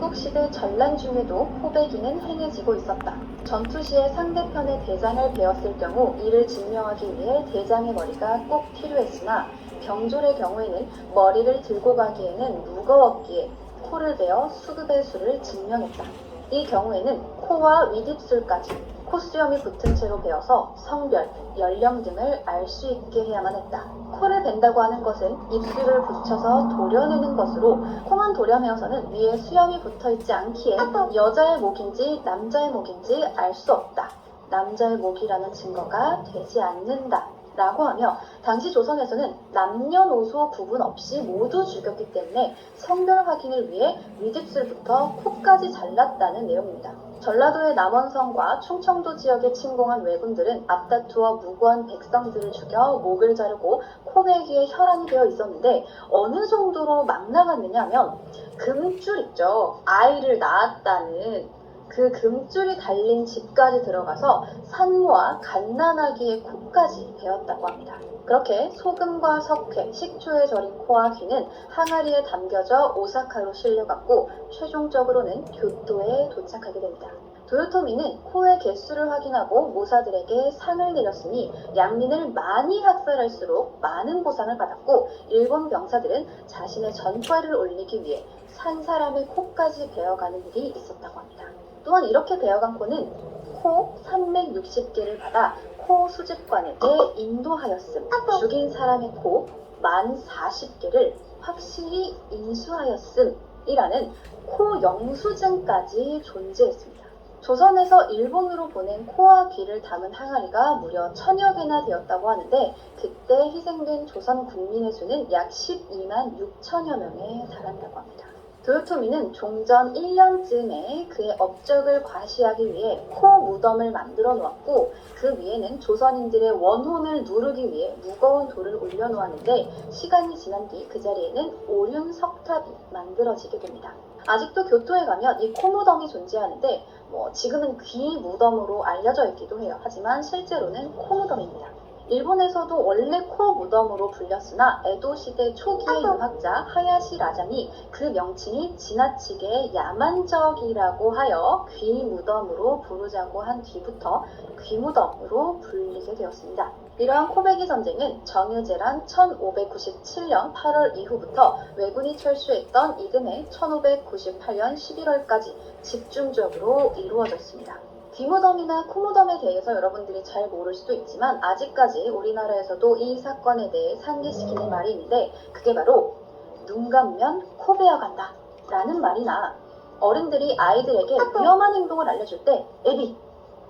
삼국시대 전란 중에도 호백이는 행해지고 있었다. 전투 시에 상대편의 대장을 베었을 경우 이를 증명하기 위해 대장의 머리가 꼭 필요했으나 병졸의 경우에는 머리를 들고 가기에는 무거웠기에 코를 베어 수급의 수를 증명했다. 이 경우에는 코와 윗입술까지 콧수염이 붙은 채로 베어서 성별, 연령 등을 알 수 있게 해야만 했다. 코를 벤다고 하는 것은 입술을 붙여서 도려내는 것으로 코만 도려내어서는 위에 수염이 붙어있지 않기에 여자의 목인지 남자의 목인지 알 수 없다. 남자의 목이라는 증거가 되지 않는다. 라고 하며 당시 조선에서는 남녀노소 구분 없이 모두 죽였기 때문에 성별 확인을 위해 윗입술부터 코까지 잘랐다는 내용입니다. 전라도의 남원성과 충청도 지역에 침공한 왜군들은 앞다투어 무고한 백성들을 죽여 목을 자르고 코베기에 혈안이 되어 있었는데 어느 정도로 막 나갔느냐 하면 금줄 있죠. 아이를 낳았다는 그 금줄이 달린 집까지 들어가서 산모와 갓난아기의 코까지 베었다고 합니다. 그렇게 소금과 석회, 식초에 절인 코와 귀는 항아리에 담겨져 오사카로 실려갔고 최종적으로는 교토에 도착하게 됩니다. 도요토미는 코의 개수를 확인하고 모사들에게 상을 내렸으니 양민을 많이 학살할수록 많은 보상을 받았고 일본 병사들은 자신의 전과를 올리기 위해 산 사람의 코까지 베어가는 일이 있었다고 합니다. 또한 이렇게 베어간 코는 코 360개를 받아 코 수집관에게 인도하였음. 죽인 사람의 코 1040개를 확실히 인수하였음이라는 코 영수증까지 존재했습니다. 조선에서 일본으로 보낸 코와 귀를 담은 항아리가 무려 1000여 개나 되었다고 하는데 그때 희생된 조선 국민의 수는 약 12만 6천여 명에 달한다고 합니다. 도요토미는 종전 1년쯤에 그의 업적을 과시하기 위해 코 무덤을 만들어 놓았고 그 위에는 조선인들의 원혼을 누르기 위해 무거운 돌을 올려놓았는데 시간이 지난 뒤 그 자리에는 오륜석탑이 만들어지게 됩니다. 아직도 교토에 가면 이 코 무덤이 존재하는데 지금은 귀 무덤으로 알려져 있기도 해요. 하지만 실제로는 코 무덤입니다. 일본에서도 원래 코 무덤으로 불렸으나 에도 시대 초기의 유학자 하야시 라잔이 그 명칭이 지나치게 야만적이라고 하여 귀 무덤으로 부르자고 한 뒤부터 귀 무덤으로 불리게 되었습니다. 이러한 코베기 전쟁은 정유재란 1597년 8월 이후부터 왜군이 철수했던 이듬해 1598년 11월까지 집중적으로 이루어졌습니다. 귀무덤이나 코무덤에 대해서 여러분들이 잘 모를 수도 있지만 아직까지 우리나라에서도 이 사건에 대해 상기시키는 말이 있는데 그게 바로 눈 감면 코 베어간다 라는 말이나 어른들이 아이들에게 위험한 행동을 알려줄 때 애비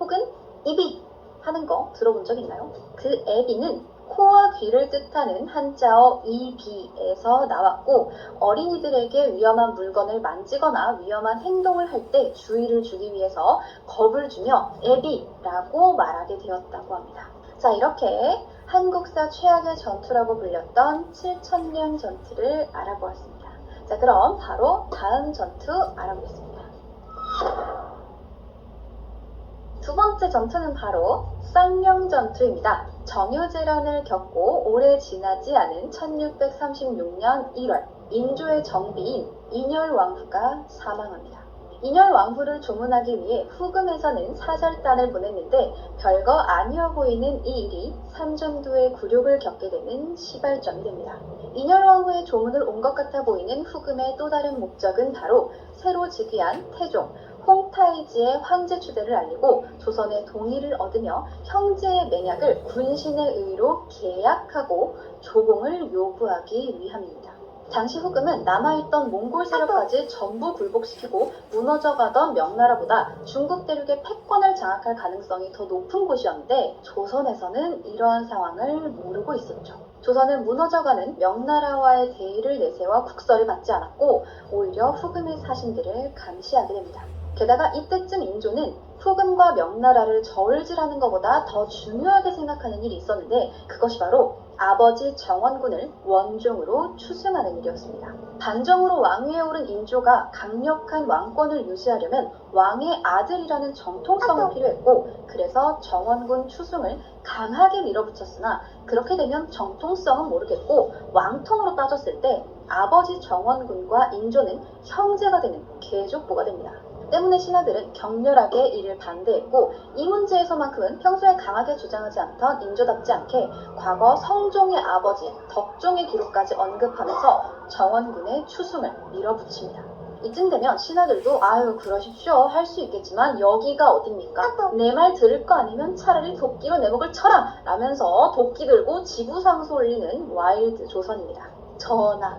혹은 이비 하는 거 들어본 적 있나요? 그 애비는 코와 귀를 뜻하는 한자어 이비에서 나왔고 어린이들에게 위험한 물건을 만지거나 위험한 행동을 할 때 주의를 주기 위해서 겁을 주며 애비라고 말하게 되었다고 합니다. 자, 이렇게 한국사 최악의 전투라고 불렸던 7천령 전투를 알아보았습니다. 자, 그럼 바로 다음 전투 알아보겠습니다. 두 번째 전투는 바로 쌍령 전투입니다. 정유재란을 겪고 오래 지나지 않은 1636년 1월 인조의 정비인 인열왕후가 사망합니다. 인열왕후를 조문하기 위해 후금에서는 사절단을 보냈는데 별거 아니어 보이는 이 일이 삼전도의 굴욕을 겪게 되는 시발점이 됩니다. 인열왕후의 조문을 온 것 같아 보이는 후금의 또 다른 목적은 바로 새로 즉위한 태종 홍타이지의 황제 추대를 알리고 조선의 동의를 얻으며 형제의 맹약을 군신의 의로 계약하고 조공을 요구하기 위함입니다. 당시 후금은 남아있던 몽골 세력까지 전부 굴복시키고 무너져가던 명나라보다 중국 대륙의 패권을 장악할 가능성이 더 높은 곳이었는데 조선에서는 이러한 상황을 모르고 있었죠. 조선은 무너져가는 명나라와의 대의를 내세워 국서를 받지 않았고 오히려 후금의 사신들을 감시하게 됩니다. 게다가 이때쯤 인조는 후금과 명나라를 저울질하는 것보다 더 중요하게 생각하는 일이 있었는데 그것이 바로 아버지 정원군을 원종으로 추승하는 일이었습니다. 반정으로 왕위에 오른 인조가 강력한 왕권을 유지하려면 왕의 아들이라는 정통성이 필요했고 그래서 정원군 추승을 강하게 밀어붙였으나 그렇게 되면 정통성은 모르겠고 왕통으로 따졌을 때 아버지 정원군과 인조는 형제가 되는 계족부가 됩니다. 때문에 신하들은 격렬하게 이를 반대했고 이 문제에서만큼은 평소에 강하게 주장하지 않던 인조답지 않게 과거 성종의 아버지 덕종의 기록까지 언급하면서 정원군의 추승을 밀어붙입니다. 이쯤 되면 신하들도 아유 그러십시오 할 수 있겠지만 여기가 어딥니까? 내 말 들을 거 아니면 차라리 도끼로 내 목을 쳐라 라면서 도끼 들고 지부상소 올리는 와일드 조선입니다. 전하,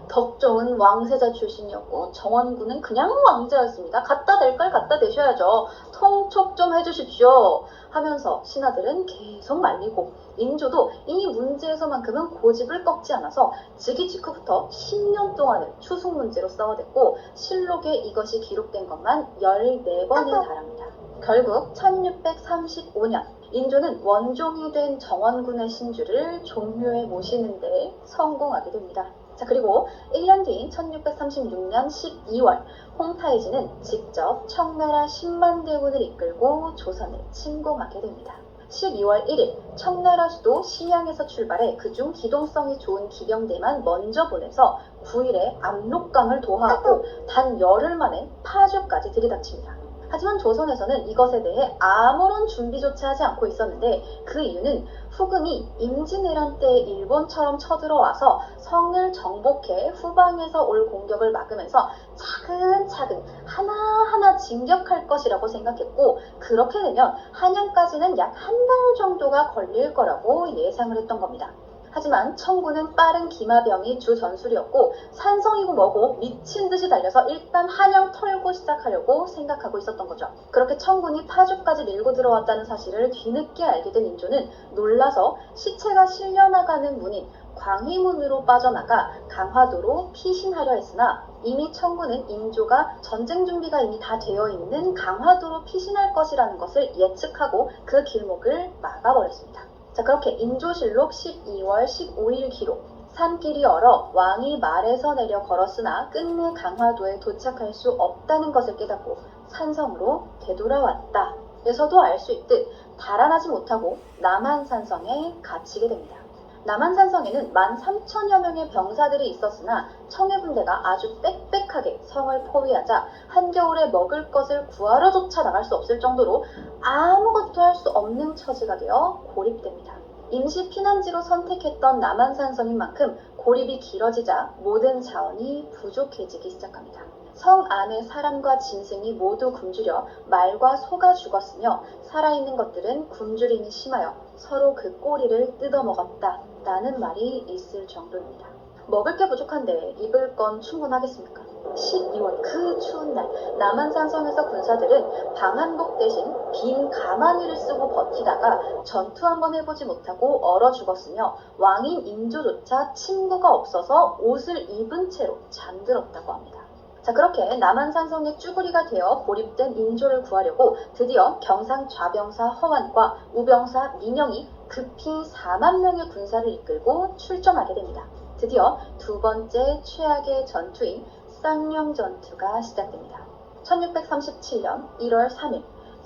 덕종은 왕세자 출신이었고 정원군은 그냥 왕자였습니다. 갖다 댈 걸 갖다 대셔야죠. 통촉 좀 해주십시오 하면서 신하들은 계속 말리고 인조도 이 문제에서만큼은 고집을 꺾지 않아서 즉위 직후부터 10년 동안을 추승 문제로 싸워댔고 실록에 이것이 기록된 것만 14번에 달합니다. 결국 1635년 인조는 원종이 된 정원군의 신주를 종묘에 모시는 데 성공하게 됩니다. 자, 그리고 1년 뒤인 1636년 12월 홍타이지는 직접 청나라 10만 대군을 이끌고 조선을 침공하게 됩니다. 12월 1일 청나라 수도 심양에서 출발해 그중 기동성이 좋은 기병대만 먼저 보내서 9일에 압록강을 도하하고 단 열흘 만에 파주까지 들이닥칩니다. 하지만 조선에서는 이것에 대해 아무런 준비조차 하지 않고 있었는데 그 이유는 후금이 임진왜란 때 일본처럼 쳐들어와서 성을 정복해 후방에서 올 공격을 막으면서 차근차근 하나하나 진격할 것이라고 생각했고 그렇게 되면 한양까지는 약 한 달 정도가 걸릴 거라고 예상을 했던 겁니다. 하지만 청군은 빠른 기마병이 주 전술이었고 산성이고 뭐고 미친 듯이 달려서 일단 한양 털고 시작하려고 생각하고 있었던 거죠. 그렇게 청군이 파주까지 밀고 들어왔다는 사실을 뒤늦게 알게 된 인조는 놀라서 시체가 실려나가는 문인 광희문으로 빠져나가 강화도로 피신하려 했으나 이미 청군은 인조가 전쟁 준비가 이미 다 되어 있는 강화도로 피신할 것이라는 것을 예측하고 그 길목을 막아버렸습니다. 자, 그렇게 인조실록 12월 15일 기록 산길이 얼어 왕이 말에서 내려 걸었으나 끝내 강화도에 도착할 수 없다는 것을 깨닫고 산성으로 되돌아왔다 에서도 알 수 있듯 달아나지 못하고 남한산성에 갇히게 됩니다. 남한산성에는 13,000여 명의 병사들이 있었으나 청해 군대가 아주 빽빽하게 성을 포위하자 한겨울에 먹을 것을 구하러조차 나갈 수 없을 정도로 아무것도 할 수 없는 처지가 되어 고립됩니다. 임시 피난지로 선택했던 남한산성인 만큼 고립이 길어지자 모든 자원이 부족해지기 시작합니다. 성 안의 사람과 짐승이 모두 굶주려 말과 소가 죽었으며 살아있는 것들은 굶주림이 심하여 서로 그 꼬리를 뜯어먹었다 라는 말이 있을 정도입니다. 먹을 게 부족한데 입을 건 충분하겠습니까? 12월 그 추운 날 남한산성에서 군사들은 방한복 대신 빈 가마니를 쓰고 버티다가 전투 한번 해보지 못하고 얼어 죽었으며 왕인 인조조차 침구가 없어서 옷을 입은 채로 잠들었다고 합니다. 자, 그렇게 남한산성의 쭈구리가 되어 고립된 인조를 구하려고 드디어 경상 좌병사 허완과 우병사 민영이 급히 4만 명의 군사를 이끌고 출정하게 됩니다. 드디어 두 번째 최악의 전투인 쌍용 전투가 시작됩니다. 1637년 1월 3일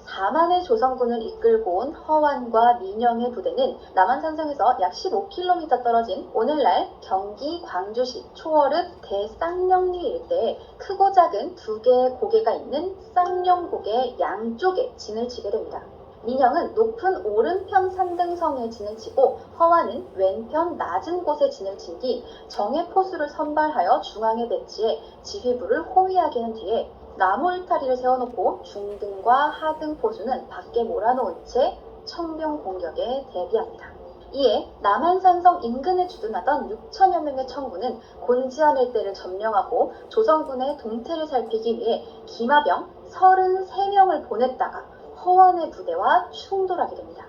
4만의 조선군을 이끌고 온 허완과 민영의 부대는 남한산성에서 약 15km 떨어진 오늘날 경기 광주시 초월읍 대쌍령리 일대에 크고 작은 두 개의 고개가 있는 쌍령고개 양쪽에 진을 치게 됩니다. 민영은 높은 오른편 산등성에 진을 치고 허완은 왼편 낮은 곳에 진을 친 뒤 정예 포수를 선발하여 중앙에 배치해 지휘부를 호위하게 한 뒤에 나무 울타리를 세워놓고 중등과 하등 포수는 밖에 몰아놓은 채 청병 공격에 대비합니다. 이에 남한산성 인근에 주둔하던 6천여 명의 청군은 곤지암 일대를 점령하고 조선군의 동태를 살피기 위해 기마병 33명을 보냈다가 허완의 부대와 충돌하게 됩니다.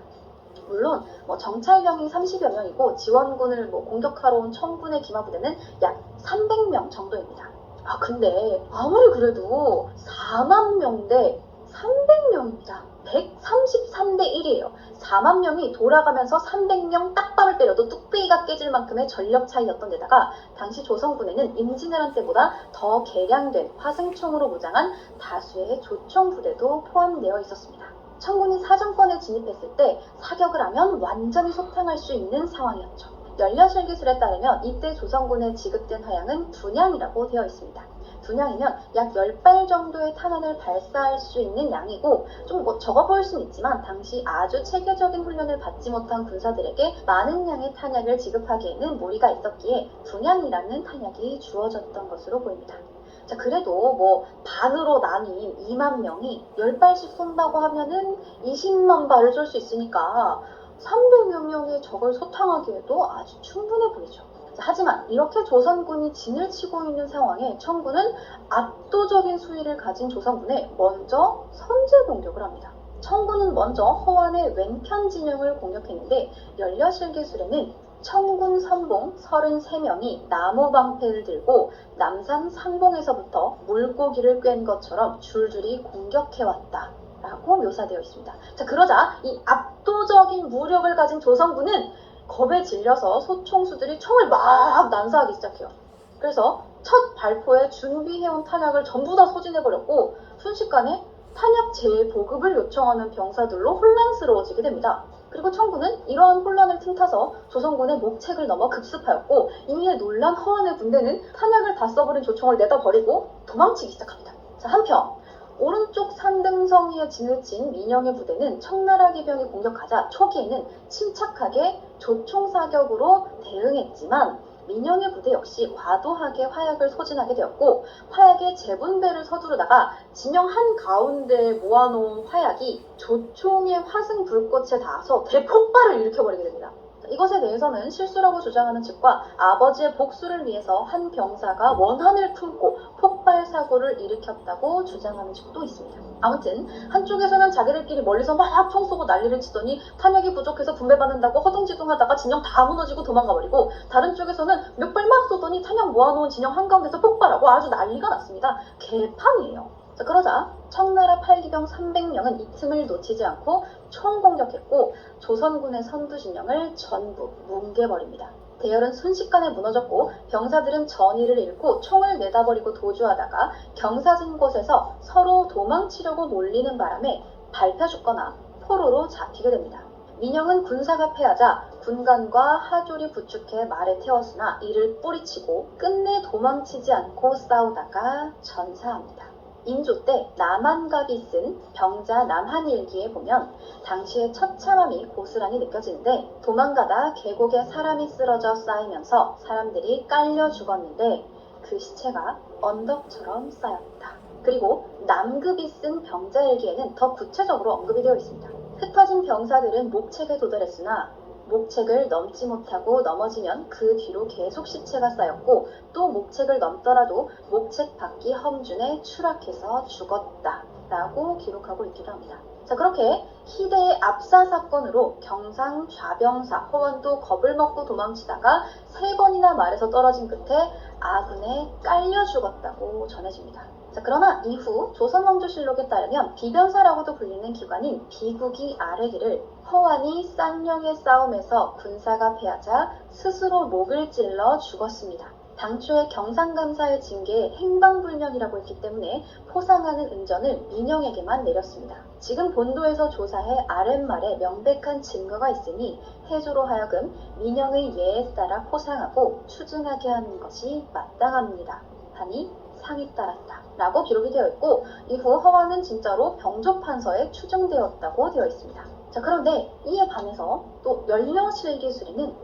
물론 정찰병이 30여 명이고 지원군을 공격하러 온 청군의 기마부대는 약 300명 정도입니다. 근데 아무리 그래도 4만 명 대 300명입니다. 133대 1이에요. 4만 명이 돌아가면서 300명 딱밤을 때려도 뚝배기가 깨질 만큼의 전력 차이였던 데다가 당시 조선군에는 임진왜란 때보다 더 개량된 화승총으로 무장한 다수의 조총 부대도 포함되어 있었습니다. 청군이 사정권에 진입했을 때 사격을 하면 완전히 소탕할 수 있는 상황이었죠. 연려실 기술에 따르면 이때 조선군에 지급된 화약은 분양이라고 되어 있습니다. 분양이면 약 10발 정도의 탄환을 발사할 수 있는 양이고 좀 적어 보일 수는 있지만 당시 아주 체계적인 훈련을 받지 못한 군사들에게 많은 양의 탄약을 지급하기에는 무리가 있었기에 분양이라는 탄약이 주어졌던 것으로 보입니다. 자, 그래도 반으로 나뉜 2만 명이 10발씩 쏜다고 하면은 20만 발을 쏠 수 있으니까 300여 명의 적을 소탕하기에도 아주 충분해 보이죠. 하지만 이렇게 조선군이 진을 치고 있는 상황에 청군은 압도적인 수위를 가진 조선군에 먼저 선제 공격을 합니다. 청군은 먼저 허완의 왼편 진영을 공격했는데 연려실 기술에는 청군 선봉 33명이 나무 방패를 들고 남산 상봉에서부터 물고기를 꿰는 것처럼 줄줄이 공격해왔다 라고 묘사되어 있습니다. 자, 그러자 이 압도적인 무력을 가진 조선군은 겁에 질려서 소총수들이 총을 막 난사하기 시작해요. 그래서 첫 발포에 준비해온 탄약을 전부 다 소진해버렸고 순식간에 탄약 재보급을 요청하는 병사들로 혼란스러워지게 됩니다. 그리고 청군은 이러한 혼란을 틈타서 조선군의 목책을 넘어 급습하였고 이에 놀란 허완의 군대는 탄약을 다 써버린 조총을 내다 버리고 도망치기 시작합니다. 자, 한편 오른쪽 산등성이에 진을 친 민영의 부대는 청나라 기병이 공격하자 초기에는 침착하게 조총 사격으로 대응했지만 민영의 부대 역시 과도하게 화약을 소진하게 되었고 화약의 재분배를 서두르다가 진영 한가운데에 모아놓은 화약이 조총의 화승 불꽃에 닿아서 대폭발을 일으켜버리게 됩니다. 이것에 대해서는 실수라고 주장하는 측과 아버지의 복수를 위해서 한 병사가 원한을 품고 폭발 사고를 일으켰다고 주장하는 측도 있습니다. 아무튼 한쪽에서는 자기들끼리 멀리서 막 총 쏘고 난리를 치더니 탄약이 부족해서 분배받는다고 허둥지둥하다가 진영 다 무너지고 도망가버리고 다른 쪽에서는 몇 발 막 쏘더니 탄약 모아놓은 진영 한가운데서 폭발하고 아주 난리가 났습니다. 개판이에요. 자, 그러자 청나라 8기병 300명은 이 틈을 놓치지 않고 총공격했고 조선군의 선두 진영을 전부 뭉개버립니다. 대열은 순식간에 무너졌고 병사들은 전의를 잃고 총을 내다버리고 도주하다가 경사진 곳에서 서로 도망치려고 몰리는 바람에 밟혀 죽거나 포로로 잡히게 됩니다. 민영은 군사가 패하자 군관과 하졸이 부축해 말에 태웠으나 이를 뿌리치고 끝내 도망치지 않고 싸우다가 전사합니다. 인조 때 남한갑이 쓴 병자 남한일기에 보면 당시의 처참함이 고스란히 느껴지는데 도망가다 계곡에 사람이 쓰러져 쌓이면서 사람들이 깔려 죽었는데 그 시체가 언덕처럼 쌓였다. 그리고 남급이 쓴 병자일기에는 더 구체적으로 언급이 되어 있습니다. 흩어진 병사들은 목책에 도달했으나 목책을 넘지 못하고 넘어지면 그 뒤로 계속 시체가 쌓였고 또 목책을 넘더라도 목책 밖이 험준에 추락해서 죽었다 라고 기록하고 있기도 합니다. 자, 그렇게 희대의 압사 사건으로 경상 좌병사 허원도 겁을 먹고 도망치다가 3번이나 말에서 떨어진 끝에 아군에 깔려 죽었다고 전해집니다. 자, 그러나 이후 조선왕조실록에 따르면 비변사라고도 불리는 기관인 비국이 아뢰기를 허완이 쌍령의 싸움에서 군사가 패하자 스스로 목을 찔러 죽었습니다. 당초에 경상감사의 징계에 행방불명이라고 했기 때문에 포상하는 은전을 민영에게만 내렸습니다. 지금 본도에서 조사해 아랫말에 명백한 증거가 있으니 해조로 하여금 민영의 예에 따라 포상하고 추증하게 하는 것이 마땅합니다. 하니 상이 따랐다 라고 기록이 되어 있고 이후 허완은 진짜로 병조판서에 추정되었다고 되어 있습니다. 자, 그런데 이에 반해서 또 연려실기술에는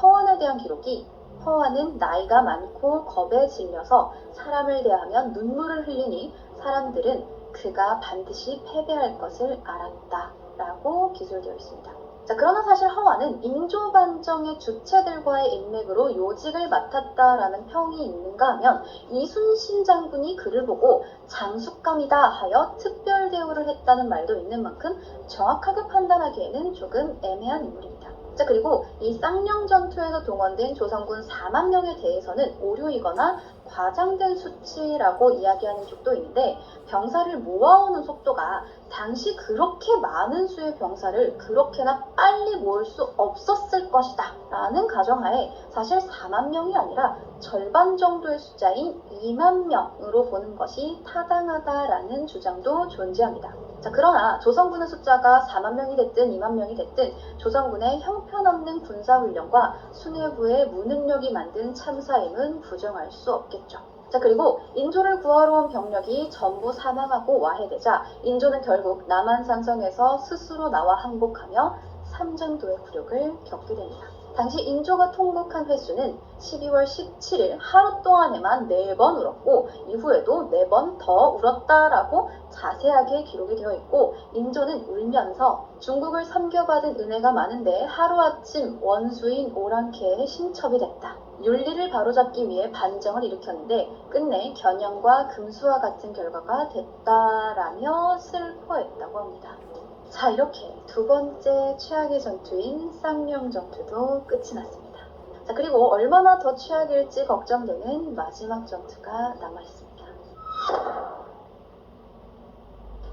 허완에 대한 기록이 허완은 나이가 많고 겁에 질려서 사람을 대하면 눈물을 흘리니 사람들은 그가 반드시 패배할 것을 알았다 라고 기술되어 있습니다. 자, 그러나 사실 허완은 인조반정의 주체들과의 인맥으로 요직을 맡았다라는 평이 있는가 하면 이순신 장군이 그를 보고 장숙감이다 하여 특별 대우를 했다는 말도 있는 만큼 정확하게 판단하기에는 조금 애매한 인물입니다. 자, 그리고 이 쌍령 전투에서 동원된 조선군 4만 명에 대해서는 오류이거나 과장된 수치라고 이야기하는 쪽도 있는데 병사를 모아오는 속도가 당시 그렇게 많은 수의 병사를 그렇게나 빨리 모을 수 없었을 것이다 라는 가정하에 사실 4만 명이 아니라 절반 정도의 숫자인 2만 명으로 보는 것이 타당하다라는 주장도 존재합니다. 자, 그러나 조선군의 숫자가 4만 명이 됐든 2만 명이 됐든 조선군의 형편없는 군사훈련과 수뇌부의 무능력이 만든 참사임은 부정할 수 없겠죠. 자, 그리고 인조를 구하러 온 병력이 전부 사망하고 와해되자 인조는 결국 남한산성에서 스스로 나와 항복하며 삼전도의 굴욕을 겪게 됩니다. 당시 인조가 통곡한 횟수는 12월 17일 하루 동안에만 4번 울었고 이후에도 4번 더 울었다라고 자세하게 기록이 되어 있고 인조는 울면서 중국을 섬겨받은 은혜가 많은데 하루아침 원수인 오랑캐에 신첩이 됐다. 윤리를 바로잡기 위해 반정을 일으켰는데 끝내 견영과 금수와 같은 결과가 됐다라며 슬퍼했다고 합니다. 자, 이렇게 두 번째 최악의 전투인 쌍용 전투도 끝이 났습니다. 자, 그리고 얼마나 더 최악일지 걱정되는 마지막 전투가 남아있습니다.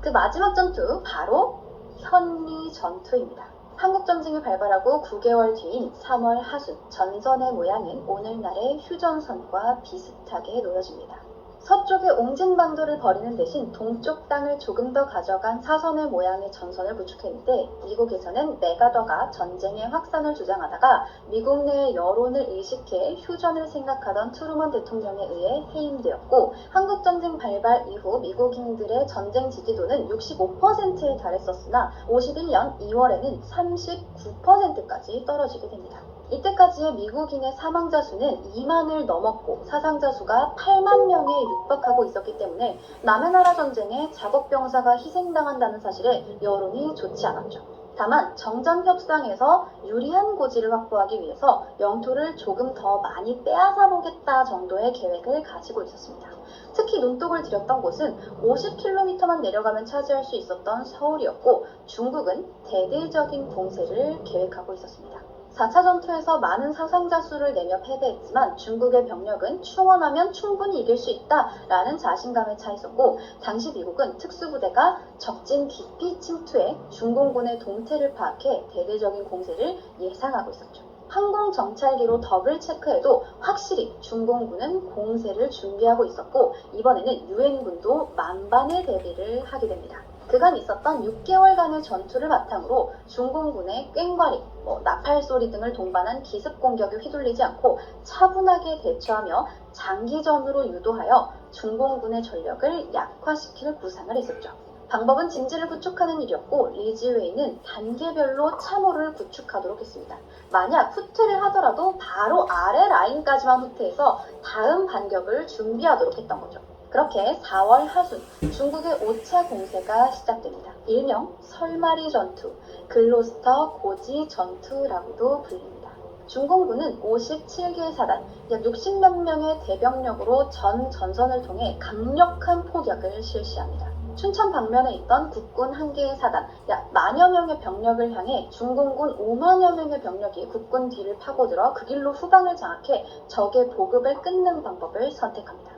그 마지막 전투 바로 현리 전투입니다. 한국전쟁이 발발하고 9개월 뒤인 3월 하순 전선의 모양은 오늘날의 휴전선과 비슷하게 놓여집니다. 서쪽에 옹진방도를 벌이는 대신 동쪽 땅을 조금 더 가져간 사선의 모양의 전선을 구축했는데 미국에서는 메가더가 전쟁의 확산을 주장하다가 미국 내의 여론을 의식해 휴전을 생각하던 트루먼 대통령에 의해 해임되었고 한국전쟁 발발 이후 미국인들의 전쟁 지지도는 65%에 달했었으나 51년 2월에는 39%까지 떨어지게 됩니다. 이때까지의 미국인의 사망자 수는 2만을 넘었고 사상자 수가 8만 명에 육박하고 있었기 때문에 남의 나라 전쟁에 자국병사가 희생당한다는 사실에 여론이 좋지 않았죠. 다만 정전 협상에서 유리한 고지를 확보하기 위해서 영토를 조금 더 많이 빼앗아 보겠다 정도의 계획을 가지고 있었습니다. 특히 눈독을 들였던 곳은 50km만 내려가면 차지할 수 있었던 서울이었고 중국은 대대적인 공세를 계획하고 있었습니다. 4차 전투에서 많은 사상자 수를 내며 패배했지만 중국의 병력은 충원하면 충분히 이길 수 있다라는 자신감에 차 있었고 당시 미국은 특수부대가 적진 깊이 침투해 중공군의 동태를 파악해 대대적인 공세를 예상하고 있었죠. 항공 정찰기로 더블 체크해도 확실히 중공군은 공세를 준비하고 있었고 이번에는 유엔군도 만반의 대비를 하게 됩니다. 그간 있었던 6개월간의 전투를 바탕으로 중공군의 꽹과리, 나팔소리 등을 동반한 기습 공격에 휘둘리지 않고 차분하게 대처하며 장기전으로 유도하여 중공군의 전력을 약화시킬 구상을 했었죠. 방법은 진지를 구축하는 일이었고 리지웨이는 단계별로 참호를 구축하도록 했습니다. 만약 후퇴를 하더라도 바로 아래 라인까지만 후퇴해서 다음 반격을 준비하도록 했던 거죠. 그렇게 4월 하순 중국의 5차 공세가 시작됩니다. 일명 설마리 전투, 글로스터 고지 전투라고도 불립니다. 중공군은 57개의 사단, 약 60몇 명의 대병력으로 전 전선을 통해 강력한 포격을 실시합니다. 춘천 방면에 있던 국군 1개의 사단, 약 만여 명의 병력을 향해 중공군 5만여 명의 병력이 국군 뒤를 파고들어 그 길로 후방을 장악해 적의 보급을 끊는 방법을 선택합니다.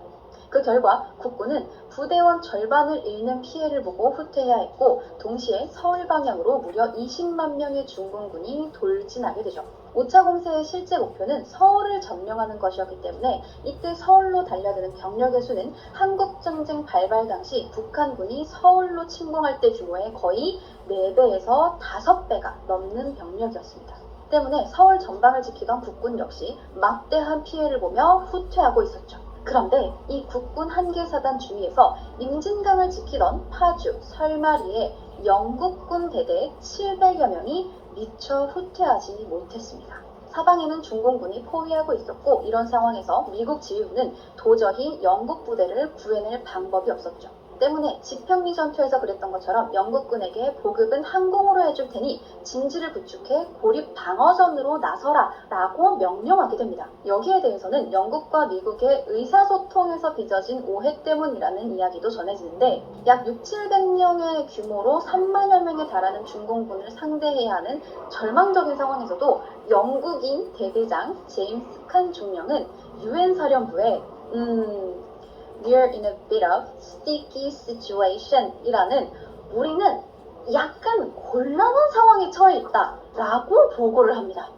그 결과 국군은 부대원 절반을 잃는 피해를 보고 후퇴해야 했고 동시에 서울 방향으로 무려 20만 명의 중공군이 돌진하게 되죠. 5차 공세의 실제 목표는 서울을 점령하는 것이었기 때문에 이때 서울로 달려드는 병력의 수는 한국전쟁 발발 당시 북한군이 서울로 침공할 때 규모의 거의 4배에서 5배가 넘는 병력이었습니다. 때문에 서울 전방을 지키던 국군 역시 막대한 피해를 보며 후퇴하고 있었죠. 그런데 이 국군 1개 사단 주위에서 임진강을 지키던 파주, 설마리의 영국군 대대 700여 명이 미처 후퇴하지 못했습니다. 사방에는 중공군이 포위하고 있었고 이런 상황에서 미국 지휘부는 도저히 영국 부대를 구해낼 방법이 없었죠. 때문에 지평리 전투에서 그랬던 것처럼 영국군에게 보급은 항공으로 해줄 테니 진지를 구축해 고립 방어전으로 나서라 라고 명령하게 됩니다. 여기에 대해서는 영국과 미국의 의사소통에서 빚어진 오해 때문이라는 이야기도 전해지는데 약 6,700명의 규모로 3만여 명에 달하는 중공군을 상대해야 하는 절망적인 상황에서도 영국인 대대장 제임스 칸 중령은 유엔 사령부에 we're in a bit of sticky situation 이라는 우리는 약간 곤란한 상황에 처해 있다 라고 보고를 합니다.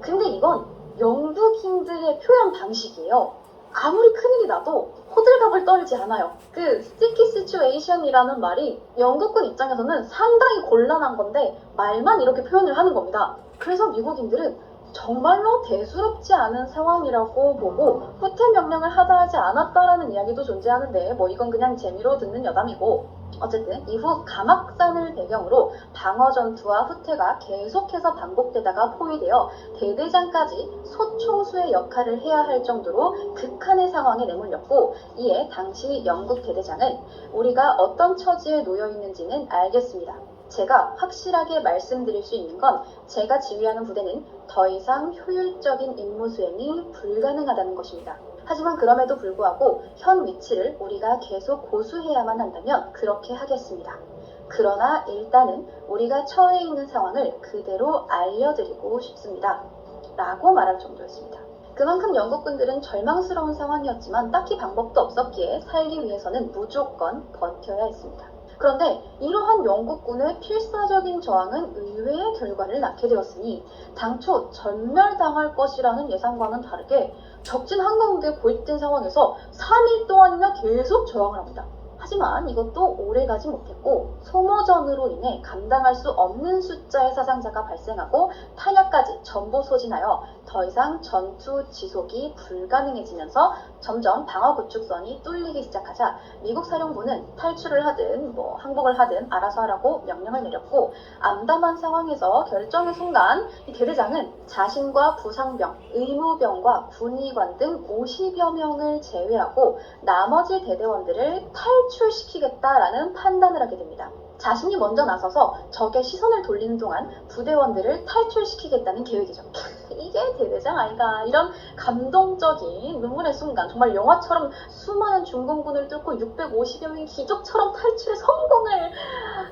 근데 이건 영국인들의 표현 방식이에요. 아무리 큰일이 나도 호들갑을 떨지 않아요. 그 sticky situation이라는 말이 영국군 입장에서는 상당히 곤란한 건데 말만 이렇게 표현을 하는 겁니다. 그래서 미국인들은 정말로 대수롭지 않은 상황이라고 보고 후퇴 명령을 하다하지 않았다라는 이야기도 존재하는데 뭐 이건 그냥 재미로 듣는 여담이고, 어쨌든 이후 가막산을 배경으로 방어 전투와 후퇴가 계속해서 반복되다가 포위되어 대대장까지 소총수의 역할을 해야 할 정도로 극한의 상황에 내몰렸고, 이에 당시 영국 대대장은 우리가 어떤 처지에 놓여 있는지는 알겠습니다. 제가 확실하게 말씀드릴 수 있는 건 제가 지휘하는 부대는 더 이상 효율적인 임무 수행이 불가능하다는 것입니다. 하지만 그럼에도 불구하고 현 위치를 우리가 계속 고수해야만 한다면 그렇게 하겠습니다. 그러나 일단은 우리가 처해 있는 상황을 그대로 알려드리고 싶습니다. 라고 말할 정도였습니다. 그만큼 영국군들은 절망스러운 상황이었지만 딱히 방법도 없었기에 살기 위해서는 무조건 버텨야 했습니다. 그런데 이러한 영국군의 필사적인 저항은 의외의 결과를 낳게 되었으니 당초 전멸당할 것이라는 예상과는 다르게 적진 한가운데 고립된 상황에서 3일 동안이나 계속 저항을 합니다. 하지만 이것도 오래가지 못했고 소모전으로 인해 감당할 수 없는 숫자의 사상자가 발생하고 탄약까지 전부 소진하여 더 이상 전투 지속이 불가능해지면서 점점 방어 구축선이 뚫리기 시작하자 미국 사령부는 탈출을 하든 항복을 하든 알아서 하라고 명령을 내렸고, 암담한 상황에서 결정의 순간 이 대대장은 자신과 부상병, 의무병과 군의관 등 50여 명을 제외하고 나머지 대대원들을 탈출시키겠다라는 판단을 하게 됩니다. 자신이 먼저 나서서 적의 시선을 돌리는 동안 부대원들을 탈출시키겠다는 계획이죠. 이게 대대장 아닌가. 이런 감동적인 눈물의 순간, 정말 영화처럼 수많은 중공군을 뚫고 650여 명이 기적처럼 탈출에 성공을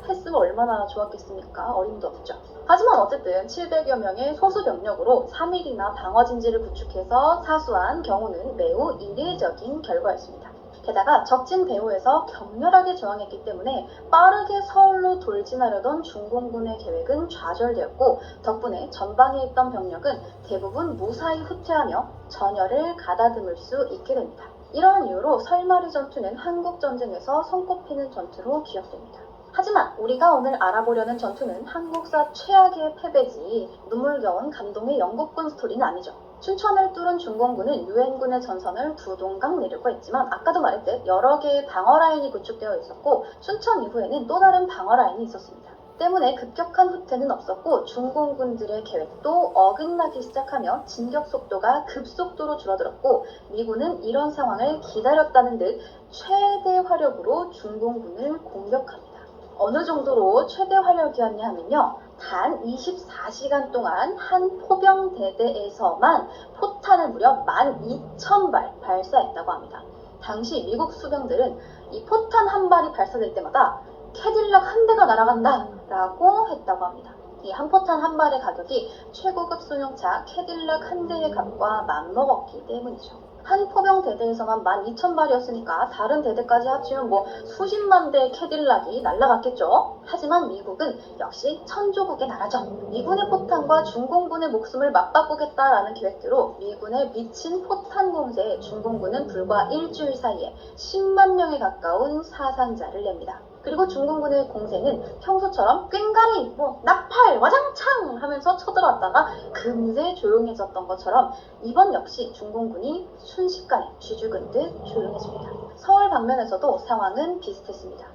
했으면 얼마나 좋았겠습니까? 어림도 없죠. 하지만 어쨌든 700여 명의 소수 병력으로 3일이나 방어진지를 구축해서 사수한 경우는 매우 이례적인 결과였습니다. 게다가 적진 배후에서 격렬하게 저항했기 때문에 빠르게 서울로 돌진하려던 중공군의 계획은 좌절되었고, 덕분에 전방에 있던 병력은 대부분 무사히 후퇴하며 전열을 가다듬을 수 있게 됩니다. 이러한 이유로 설마리 전투는 한국 전쟁에서 손꼽히는 전투로 기억됩니다. 하지만 우리가 오늘 알아보려는 전투는 한국사 최악의 패배지 눈물겨운 감동의 영국군 스토리는 아니죠. 춘천을 뚫은 중공군은 유엔군의 전선을 두 동강 내려고 했지만 아까도 말했듯 여러 개의 방어 라인이 구축되어 있었고 춘천 이후에는 또 다른 방어 라인이 있었습니다. 때문에 급격한 후퇴는 없었고 중공군들의 계획도 어긋나기 시작하며 진격 속도가 급속도로 줄어들었고, 미군은 이런 상황을 기다렸다는 듯 최대 화력으로 중공군을 공격합니다. 어느 정도로 최대 화력이었냐 하면요, 단 24시간 동안 한 포병대대에서만 포탄을 무려 12,000발 발사했다고 합니다. 당시 미국 수병들은 이 포탄 한 발이 발사될 때마다 캐딜락 한 대가 날아간다 라고 했다고 합니다. 이 한 포탄 한 발의 가격이 최고급 승용차 캐딜락 한 대의 값과 맞먹었기 때문이죠. 한 포병 대대에서만 12,000발이었으니까 다른 대대까지 합치면 수십만 대의 캐딜락이 날아갔겠죠. 하지만 미국은 역시 천조국의 나라죠. 미군의 포탄과 중공군의 목숨을 맞바꾸겠다라는 계획대로 미군의 미친 포탄 공세에 중공군은 불과 일주일 사이에 10만 명에 가까운 사상자를 냅니다. 그리고 중공군의 공세는 평소처럼 꽹가리, 나팔, 와장창 하면서 쳐들어왔다가 금세 조용해졌던 것처럼 이번 역시 중공군이 순식간에 쥐죽은 듯 조용해집니다. 서울 방면에서도 상황은 비슷했습니다.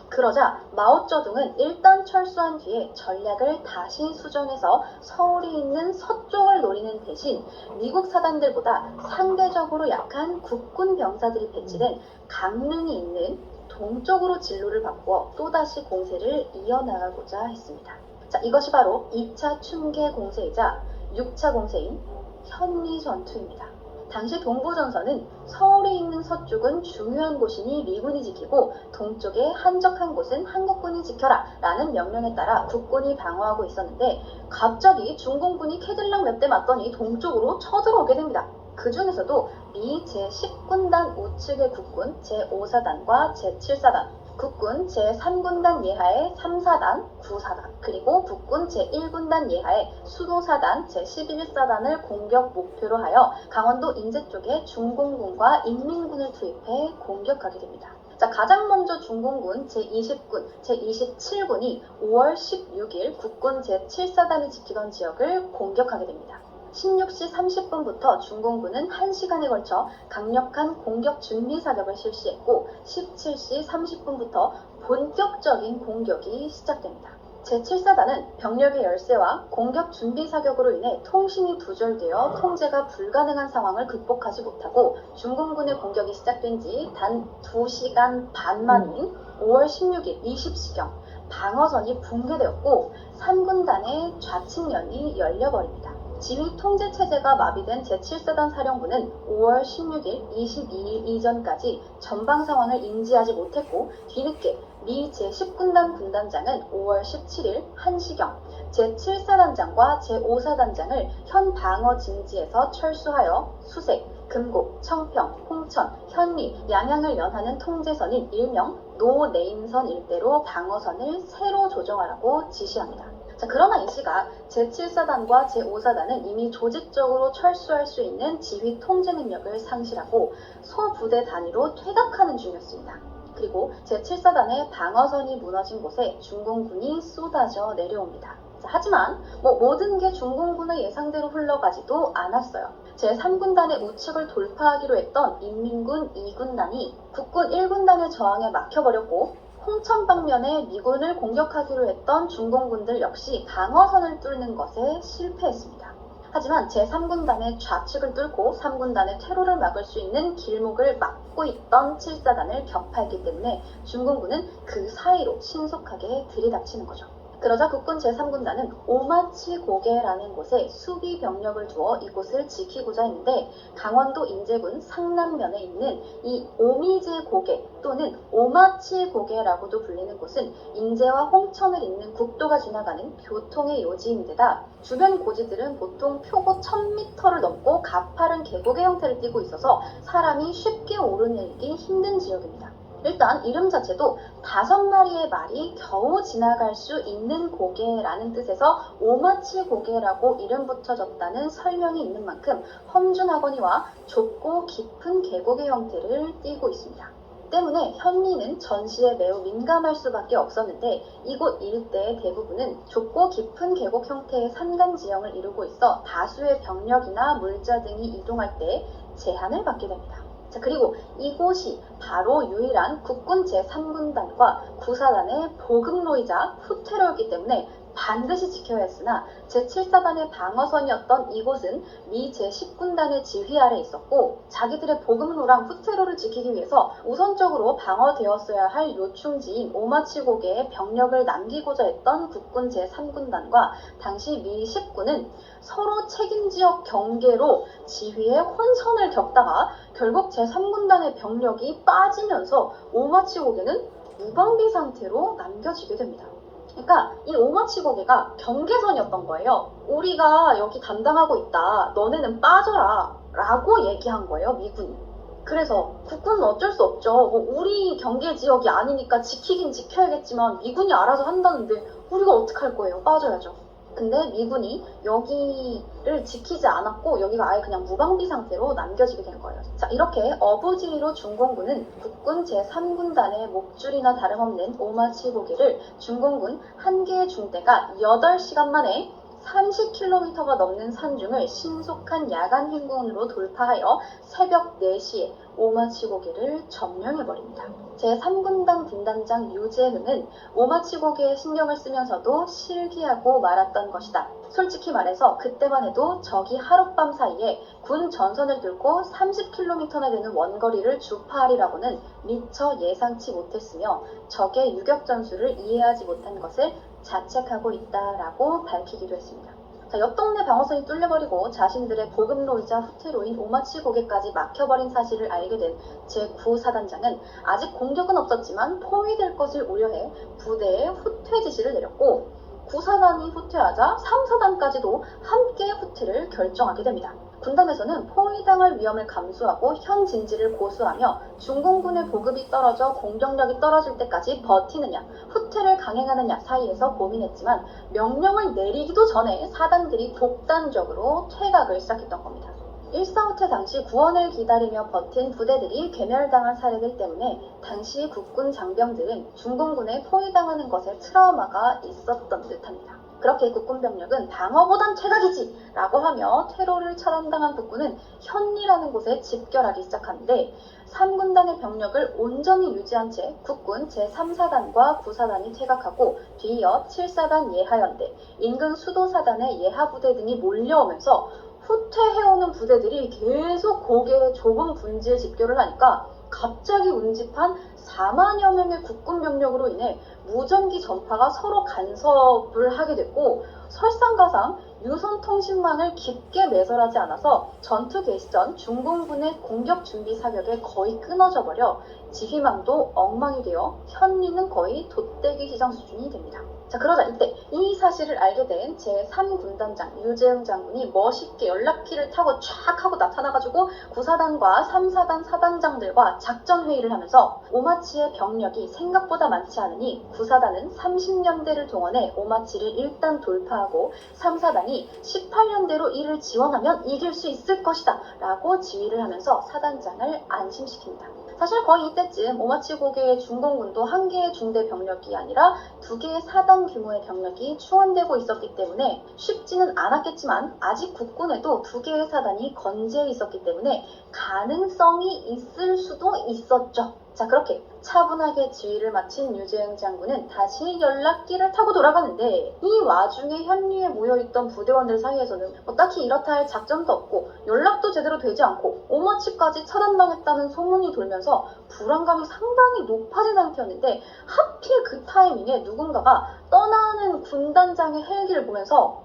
그러자 마오쩌둥은 일단 철수한 뒤에 전략을 다시 수정해서 서울이 있는 서쪽을 노리는 대신 미국 사단들보다 상대적으로 약한 국군 병사들이 배치된 강릉이 있는 동쪽으로 진로를 바꾸어 또다시 공세를 이어나가고자 했습니다. 자, 이것이 바로 2차 춘계 공세이자 6차 공세인 현리 전투입니다. 당시 동부전선은 서울에 있는 서쪽은 중요한 곳이니 미군이 지키고 동쪽에 한적한 곳은 한국군이 지켜라 라는 명령에 따라 국군이 방어하고 있었는데, 갑자기 중공군이 캐딜락 몇 대 맞더니 동쪽으로 쳐들어오게 됩니다. 그 중에서도 미 제10군단 우측의 국군 제5사단과 제7사단, 국군 제3군단 예하의 3사단, 9사단, 그리고 국군 제1군단 예하의 수도사단 제11사단을 공격 목표로 하여 강원도 인제 쪽에 중공군과 인민군을 투입해 공격하게 됩니다. 자, 가장 먼저 중공군 제20군, 제27군이 5월 16일 국군 제7사단이 지키던 지역을 공격하게 됩니다. 16시 30분부터 중공군은 1시간에 걸쳐 강력한 공격 준비 사격을 실시했고 17시 30분부터 본격적인 공격이 시작됩니다. 제7사단은 병력의 열세와 공격 준비 사격으로 인해 통신이 두절되어 통제가 불가능한 상황을 극복하지 못하고 중공군의 공격이 시작된 지 단 2시간 반 만인 5월 16일 20시경 방어선이 붕괴되었고 3군단의 좌측면이 열려버립니다. 지휘 통제 체제가 마비된 제7사단 사령부는 5월 16일 22일 이전까지 전방 상황을 인지하지 못했고 뒤늦게 미 제10군단 군단장은 5월 17일 1시경 제7사단장과 제5사단장을 현 방어 진지에서 철수하여 수색, 금곡, 청평, 홍천, 현리, 양양을 연하는 통제선인 일명 노네임선 일대로 방어선을 새로 조정하라고 지시합니다. 자, 그러나 이 시각 제7사단과 제5사단은 이미 조직적으로 철수할 수 있는 지휘 통제 능력을 상실하고 소부대 단위로 퇴각하는 중이었습니다. 그리고 제7사단의 방어선이 무너진 곳에 중공군이 쏟아져 내려옵니다. 자, 하지만 모든 게 중공군의 예상대로 흘러가지도 않았어요. 제3군단의 우측을 돌파하기로 했던 인민군 2군단이 국군 1군단의 저항에 막혀버렸고 홍천 방면에 미군을 공격하기로 했던 중공군들 역시 방어선을 뚫는 것에 실패했습니다. 하지만 제3군단의 좌측을 뚫고 3군단의 퇴로를 막을 수 있는 길목을 막고 있던 7사단을 격파했기 때문에 중공군은 그 사이로 신속하게 들이닥치는 거죠. 그러자 국군 제3군단은 오마치 고개라는 곳에 수비 병력을 두어 이곳을 지키고자 했는데 강원도 인제군 상남면에 있는 이 오미제 고개 또는 오마치 고개라고도 불리는 곳은 인제와 홍천을 잇는 국도가 지나가는 교통의 요지인데다 주변 고지들은 보통 표고 1000m를 넘고 가파른 계곡의 형태를 띠고 있어서 사람이 쉽게 오르내리기 힘든 지역입니다. 일단 이름 자체도 5마리의 말이 겨우 지나갈 수 있는 고개라는 뜻에서 오마치 고개라고 이름 붙여졌다는 설명이 있는 만큼 험준하거니와 좁고 깊은 계곡의 형태를 띠고 있습니다. 때문에 현미는 전시에 매우 민감할 수밖에 없었는데 이곳 일대의 대부분은 좁고 깊은 계곡 형태의 산간 지형을 이루고 있어 다수의 병력이나 물자 등이 이동할 때 제한을 받게 됩니다. 자, 그리고 이곳이 바로 유일한 국군 제3군단과 9사단의 보급로이자 후퇴로였기 때문에 반드시 지켜야 했으나 제7사단의 방어선이었던 이곳은 미 제10군단의 지휘 아래 있었고 자기들의 보급로랑 후퇴로를 지키기 위해서 우선적으로 방어되었어야 할 요충지인 오마치고개에 병력을 남기고자 했던 국군 제3군단과 당시 미 10군은 서로 책임지역 경계로 지휘의 혼선을 겪다가 결국 제3군단의 병력이 빠지면서 오마치고개는 무방비 상태로 남겨지게 됩니다. 그러니까 이 오마치 고개가 경계선이었던 거예요. 우리가 여기 담당하고 있다. 너네는 빠져라. 라고 얘기한 거예요, 미군이. 그래서 국군은 어쩔 수 없죠. 우리 경계 지역이 아니니까 지키긴 지켜야겠지만 미군이 알아서 한다는데 우리가 어떡할 거예요? 빠져야죠. 근데 미군이 여기를 지키지 않았고 여기가 아예 그냥 무방비 상태로 남겨지게 된 거예요. 자, 이렇게 어부지리로 중공군은 국군 제3군단의 목줄이나 다름없는 오마치 고개를 중공군 한 개의 중대가 8시간 만에 30km가 넘는 산중을 신속한 야간 행군으로 돌파하여 새벽 4시에 오마치 고개를 점령해버립니다. 제3군단 군단장 유재흥은 오마치 고개에 신경을 쓰면서도 실기하고 말았던 것이다. 솔직히 말해서 그때만 해도 적이 하룻밤 사이에 군 전선을 뚫고 30km나 되는 원거리를 주파하리라고는 미처 예상치 못했으며 적의 유격 전술을 이해하지 못한 것을 자책하고 있다라고 밝히기도 했습니다. 자, 옆 동네 방어선이 뚫려버리고 자신들의 보급로이자 후퇴로인 오마치 고개까지 막혀버린 사실을 알게 된 제9사단장은 아직 공격은 없었지만 포위될 것을 우려해 부대에 후퇴 지시를 내렸고 구사단이 후퇴하자 3, 4단까지도 함께 후퇴를 결정하게 됩니다. 군단에서는 포위당할 위험을 감수하고 현 진지를 고수하며 중공군의 보급이 떨어져 공격력이 떨어질 때까지 버티느냐 후퇴를 강행하느냐 사이에서 고민했지만 명령을 내리기도 전에 사단들이 독단적으로 퇴각을 시작했던 겁니다. 1.4 후퇴 당시 구원을 기다리며 버틴 부대들이 괴멸당한 사례들 때문에 당시 국군 장병들은 중공군에 포위당하는 것에 트라우마가 있었던 듯합니다. 그렇게 국군 병력은 방어보단 퇴각이지 라고 하며 퇴로를 차단당한 국군은 현리라는 곳에 집결하기 시작하는데 3군단의 병력을 온전히 유지한 채 국군 제3, 4단과 9, 4단이 퇴각하고 뒤이어 7, 4단 예하연대, 인근 수도사단의 예하부대 등이 몰려오면서 후퇴해오는 부대들이 계속 고개의 좁은 분지에 집결을 하니까 갑자기 운집한 4만여 명의 국군 병력으로 인해 무전기 전파가 서로 간섭을 하게 됐고 설상가상 유선통신망을 깊게 매설하지 않아서 전투 개시 전 중공군의 공격 준비 사격에 거의 끊어져 버려 지휘망도 엉망이 되어 현리는 거의 돛대기 시장 수준이 됩니다. 자, 그러자 이때 이 사실을 알게 된 제3군단장 유재흥 장군이 멋있게 연락기를 타고 쫙 하고 나타나가지고 9사단과 3사단 사단장들과 작전회의를 하면서 오마치의 병력이 생각보다 많지 않으니 9사단은 30년대를 동원해 오마치를 일단 돌파하고 3사단이 18년대로 이를 지원하면 이길 수 있을 것이다 라고 지휘를 하면서 사단장을 안심시킵니다. 사실 거의 이때쯤 오마치 고개의 중공군도 한 개의 중대 병력이 아니라 두 개의 사단 규모의 병력이 충원되고 있었기 때문에 쉽지는 않았겠지만 아직 국군에도 두 개의 사단이 건재해 있었기 때문에 가능성이 있을 수도 있었죠. 자, 그렇게 차분하게 지휘를 마친 유재흥 장군은 다시 연락기를 타고 돌아가는데 이 와중에 현리에 모여있던 부대원들 사이에서는 딱히 이렇다 할 작전도 없고 연락도 제대로 되지 않고 오마치까지 차단당했다는 소문이 돌면서 불안감이 상당히 높아진 상태였는데 하필 그 타이밍에 누군가가 떠나는 군단장의 헬기를 보면서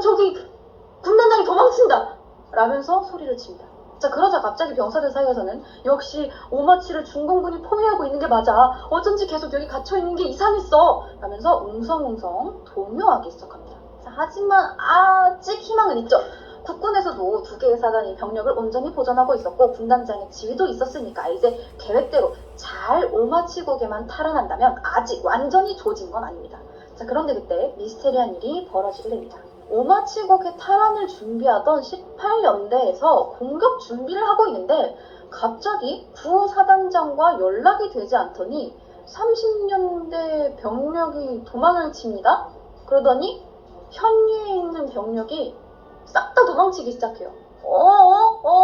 저기 군단장이 도망친다! 라면서 소리를 칩니다. 자, 그러자 갑자기 병사들 사이에서는 역시 오마치를 중공군이 포위하고 있는 게 맞아. 어쩐지 계속 여기 갇혀있는 게 이상했어. 라면서 웅성웅성 동요하기 시작합니다. 자, 하지만 아직 희망은 있죠. 국군에서도 두 개의 사단이 병력을 온전히 보전하고 있었고 군단장의 지휘도 있었으니까 이제 계획대로 잘 오마치 고개만 탈환한다면 아직 완전히 조진 건 아닙니다. 자, 그런데 그때 미스테리한 일이 벌어지게 됩니다. 오마치국의 탈환을 준비하던 18년대에서 공격 준비를 하고 있는데 갑자기 구사단장과 연락이 되지 않더니 30년대 병력이 도망을 칩니다. 그러더니 현리에 있는 병력이 싹 다 도망치기 시작해요.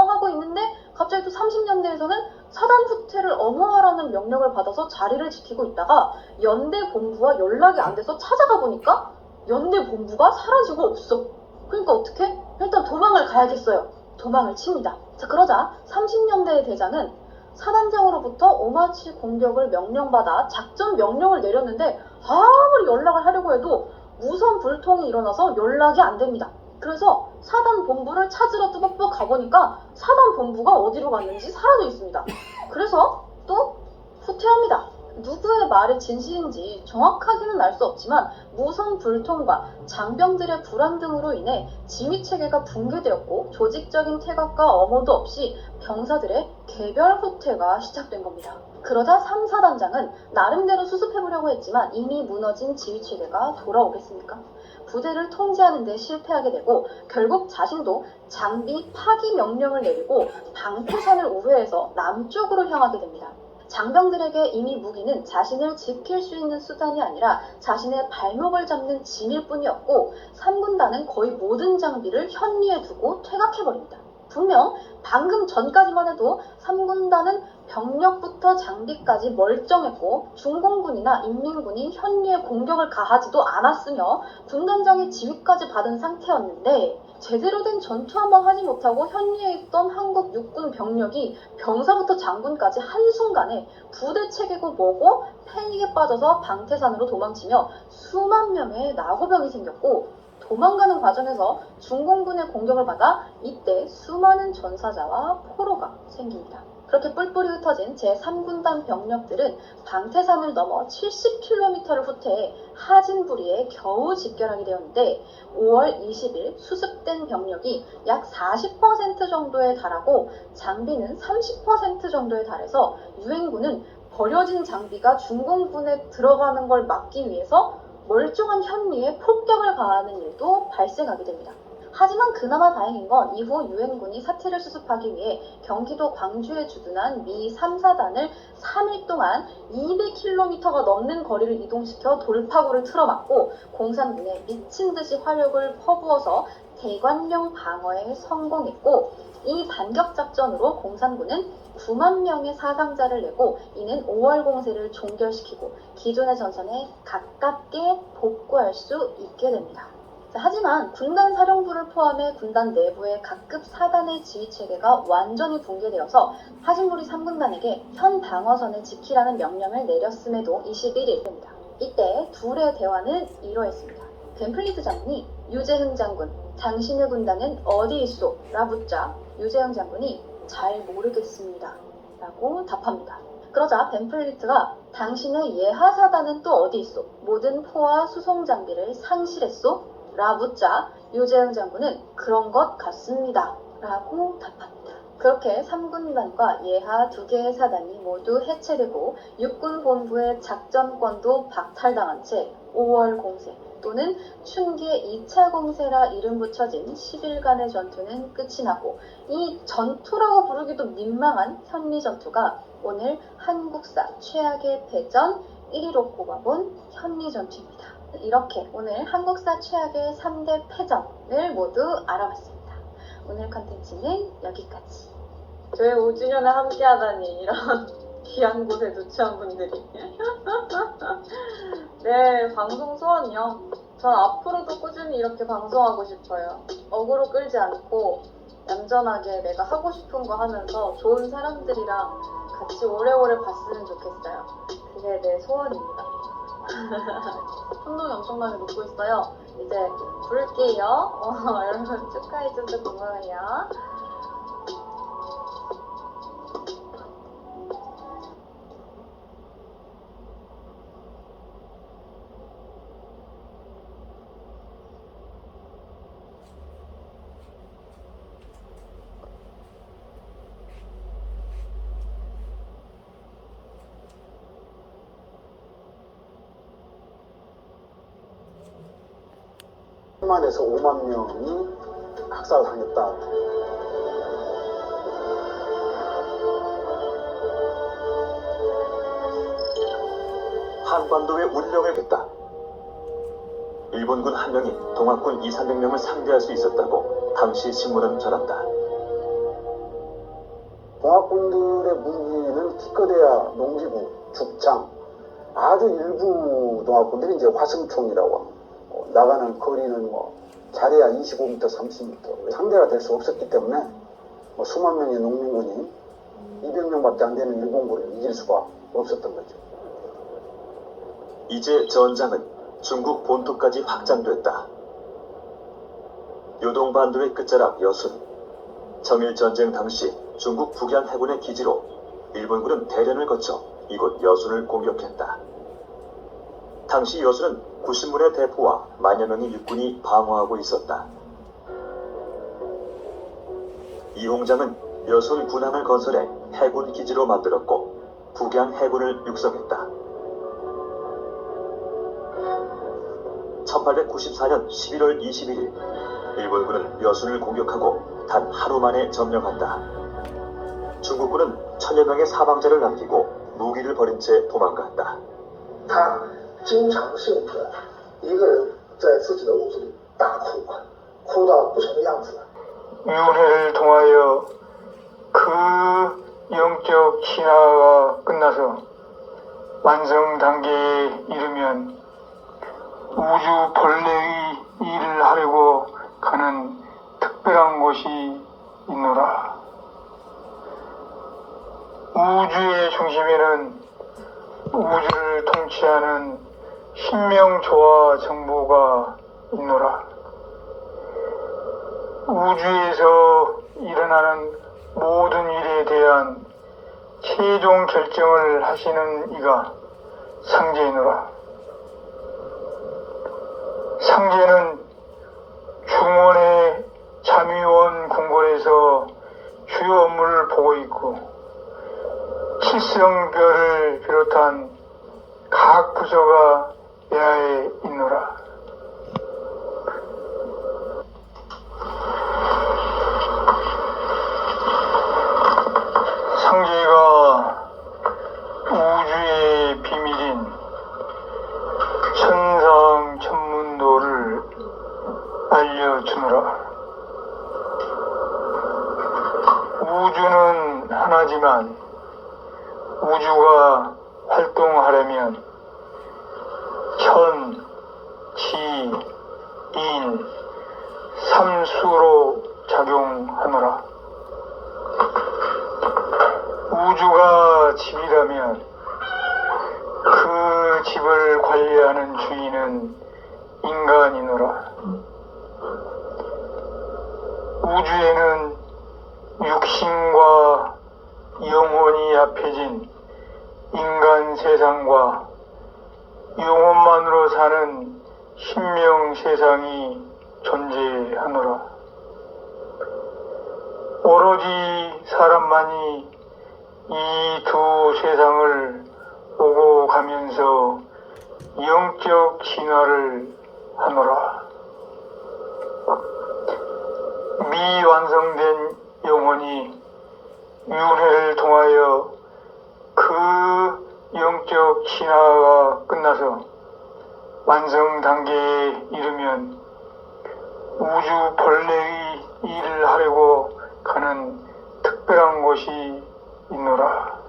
하고 있는데 갑자기 또 30년대에서는 사단 후퇴를 엄호하라는 명령을 받아서 자리를 지키고 있다가 연대 본부와 연락이 안 돼서 찾아가 보니까 연대 본부가 사라지고 없어. 그러니까 어떻게? 일단 도망을 가야겠어요. 도망을 칩니다. 자, 그러자 30년대의 대장은 사단장으로부터 오마치 공격을 명령받아 작전 명령을 내렸는데 아무리 연락을 하려고 해도 무선 불통이 일어나서 연락이 안 됩니다. 그래서 사단 본부를 찾으러 뚜벅뚜벅 가보니까 사단 본부가 어디로 갔는지 사라져 있습니다. 그래서 또 후퇴합니다. 누구의 말이 진실인지 정확하게는 알 수 없지만 무선 불통과 장병들의 불안 등으로 인해 지휘체계가 붕괴되었고 조직적인 퇴각과 엄호도 없이 병사들의 개별 후퇴가 시작된 겁니다. 그러자 3, 4단장은 나름대로 수습해보려고 했지만 이미 무너진 지휘체계가 돌아오겠습니까? 부대를 통제하는 데 실패하게 되고 결국 자신도 장비 파기 명령을 내리고 방패산을 우회해서 남쪽으로 향하게 됩니다. 장병들에게 이미 무기는 자신을 지킬 수 있는 수단이 아니라 자신의 발목을 잡는 짐일 뿐이었고 3군단은 거의 모든 장비를 현리에 두고 퇴각해버립니다. 분명 방금 전까지만 해도 3군단은 병력부터 장비까지 멀쩡했고 중공군이나 인민군이 현리에 공격을 가하지도 않았으며 군단장의 지휘까지 받은 상태였는데 제대로 된 전투 한번 하지 못하고 현리에 있던 한국 육군 병력이 병사부터 장군까지 한순간에 부대 체계고 뭐고 패닉에 빠져서 방태산으로 도망치며 수만 명의 나고병이 생겼고 도망가는 과정에서 중공군의 공격을 받아 이때 수많은 전사자와 포로가 생깁니다. 그렇게 뿔뿔이 흩어진 제3군단 병력들은 방태산을 넘어 70km를 후퇴해 하진부리에 겨우 집결하게 되었는데 5월 20일 수습된 병력이 약 40% 정도에 달하고 장비는 30% 정도에 달해서 유엔군은 버려진 장비가 중공군에 들어가는 걸 막기 위해서 멀쩡한 현리에 폭격을 가하는 일도 발생하게 됩니다. 하지만 그나마 다행인 건 이후 유엔군이 사태를 수습하기 위해 경기도 광주에 주둔한 미 3사단을 3일 동안 200km가 넘는 거리를 이동시켜 돌파구를 틀어막고 공산군에 미친 듯이 화력을 퍼부어서 대관령 방어에 성공했고, 이 반격 작전으로 공산군은 9만 명의 사상자를 내고 이는 5월 공세를 종결시키고 기존의 전선에 가깝게 복구할 수 있게 됩니다. 하지만 군단 사령부를 포함해 군단 내부의 각급 사단의 지휘체계가 완전히 붕괴되어서 하진부리 3군단에게 현 방어선을 지키라는 명령을 내렸음에도 21일입니다. 이때 둘의 대화는 이러했습니다. 벤플리트 장군이 유재흥 장군, 당신의 군단은 어디 있소? 라 묻자 유재흥 장군이 잘 모르겠습니다. 라고 답합니다. 그러자 벤플리트가 당신의 예하사단은 또 어디 있소? 모든 포와 수송 장비를 상실했소? 라 묻자 유재흥 장군은 그런 것 같습니다. 라고 답합니다. 그렇게 3군단과 예하 2개의 사단이 모두 해체되고 육군 본부의 작전권도 박탈당한 채 5월 공세 또는 춘계 2차 공세라 이름 붙여진 10일간의 전투는 끝이 나고, 이 전투라고 부르기도 민망한 현리 전투가 오늘 한국사 최악의 패전 1위로 꼽아본 현리 전투입니다. 이렇게 오늘 한국사 최악의 3대 패전을 모두 알아봤습니다. 오늘 컨텐츠는 여기까지. 저희 5주년에 함께하다니, 이런 귀한 곳에 누추한 분들이. 네, 방송 소원이요. 전 앞으로도 꾸준히 이렇게 방송하고 싶어요. 어그로 끌지 않고 얌전하게 내가 하고 싶은 거 하면서 좋은 사람들이랑 같이 오래오래 봤으면 좋겠어요. 그게 내 소원입니다. 혼동이 엄청나게 높고 있어요. 이제 부를게요. 여러분 축하해줘서 고마워요. 만에서 5만 명이 학살당했다. 한반도의 운명을 겠다. 일본군 한 명이 동학군 200~300명을 상대할 수 있었다고 당시 신문은 전한다. 동학군들의 무기는 기껏해야 농기구, 죽창, 아주 일부 동학군들이 이제 화승총이라고 합니다. 나가는 거리는 잘해야 25m, 30m. 상대가 될 수 없었기 때문에 수만 명의 농민군이 200명밖에 안 되는 일본군을 이길 수가 없었던 거죠. 이제 전장은 중국 본토까지 확장됐다. 요동반도의 끝자락 여순. 정일전쟁 당시 중국 북양 해군의 기지로 일본군은 대련을 거쳐 이곳 여순을 공격했다. 당시 여순은 90문의 대포와 만여 명의 육군이 방어하고 있었다. 이홍장은 여순 군함을 건설해 해군 기지로 만들었고 북양 해군을 육성했다. 1894년 11월 21일 일본군은 여순을 공격하고 단 하루 만에 점령한다. 중국군은 1000여 명의 사방자를 남기고 무기를 버린 채 도망갔다. 经常性的一个人在自己的屋子里大哭，哭到不成的样子。 위원회를 통하여 그 영적 진화가 끝나서 완성 단계에 이르면 우주 본래의 일을 하려고 가는 특별한 곳이 있노라. 우주의 중심에는 우주를 통치하는 신명조화 정보가 있노라. 우주에서 일어나는 모든 일에 대한 최종 결정을 하시는 이가 상제이노라. 상제는 중원의 참의원 궁궐에서 주요 업무를 보고 있고 칠성별을 비롯한 각 부서가 내하에 있노라. 상제가 우주의 비밀인 천상 천문도를 알려주노라. 우주는 하나지만 우주가 활동하려면 천, 지, 인, 삼수로 작용하노라. 우주가 집이라면 그 집을 관리하는 주인은 인간이노라. 우주에는 육신과 영혼이 합해진 인간 세상과 영혼만으로 사는 신명 세상이 존재하노라. 오로지 사람만이 이 두 세상을 오고 가면서 영적 진화를 하노라. 미완성된 영혼이 윤회를 통하여 그 영적 진화가 끝나서 완성 단계에 이르면 우주 본래의 일을 하려고 가는 특별한 곳이 있노라.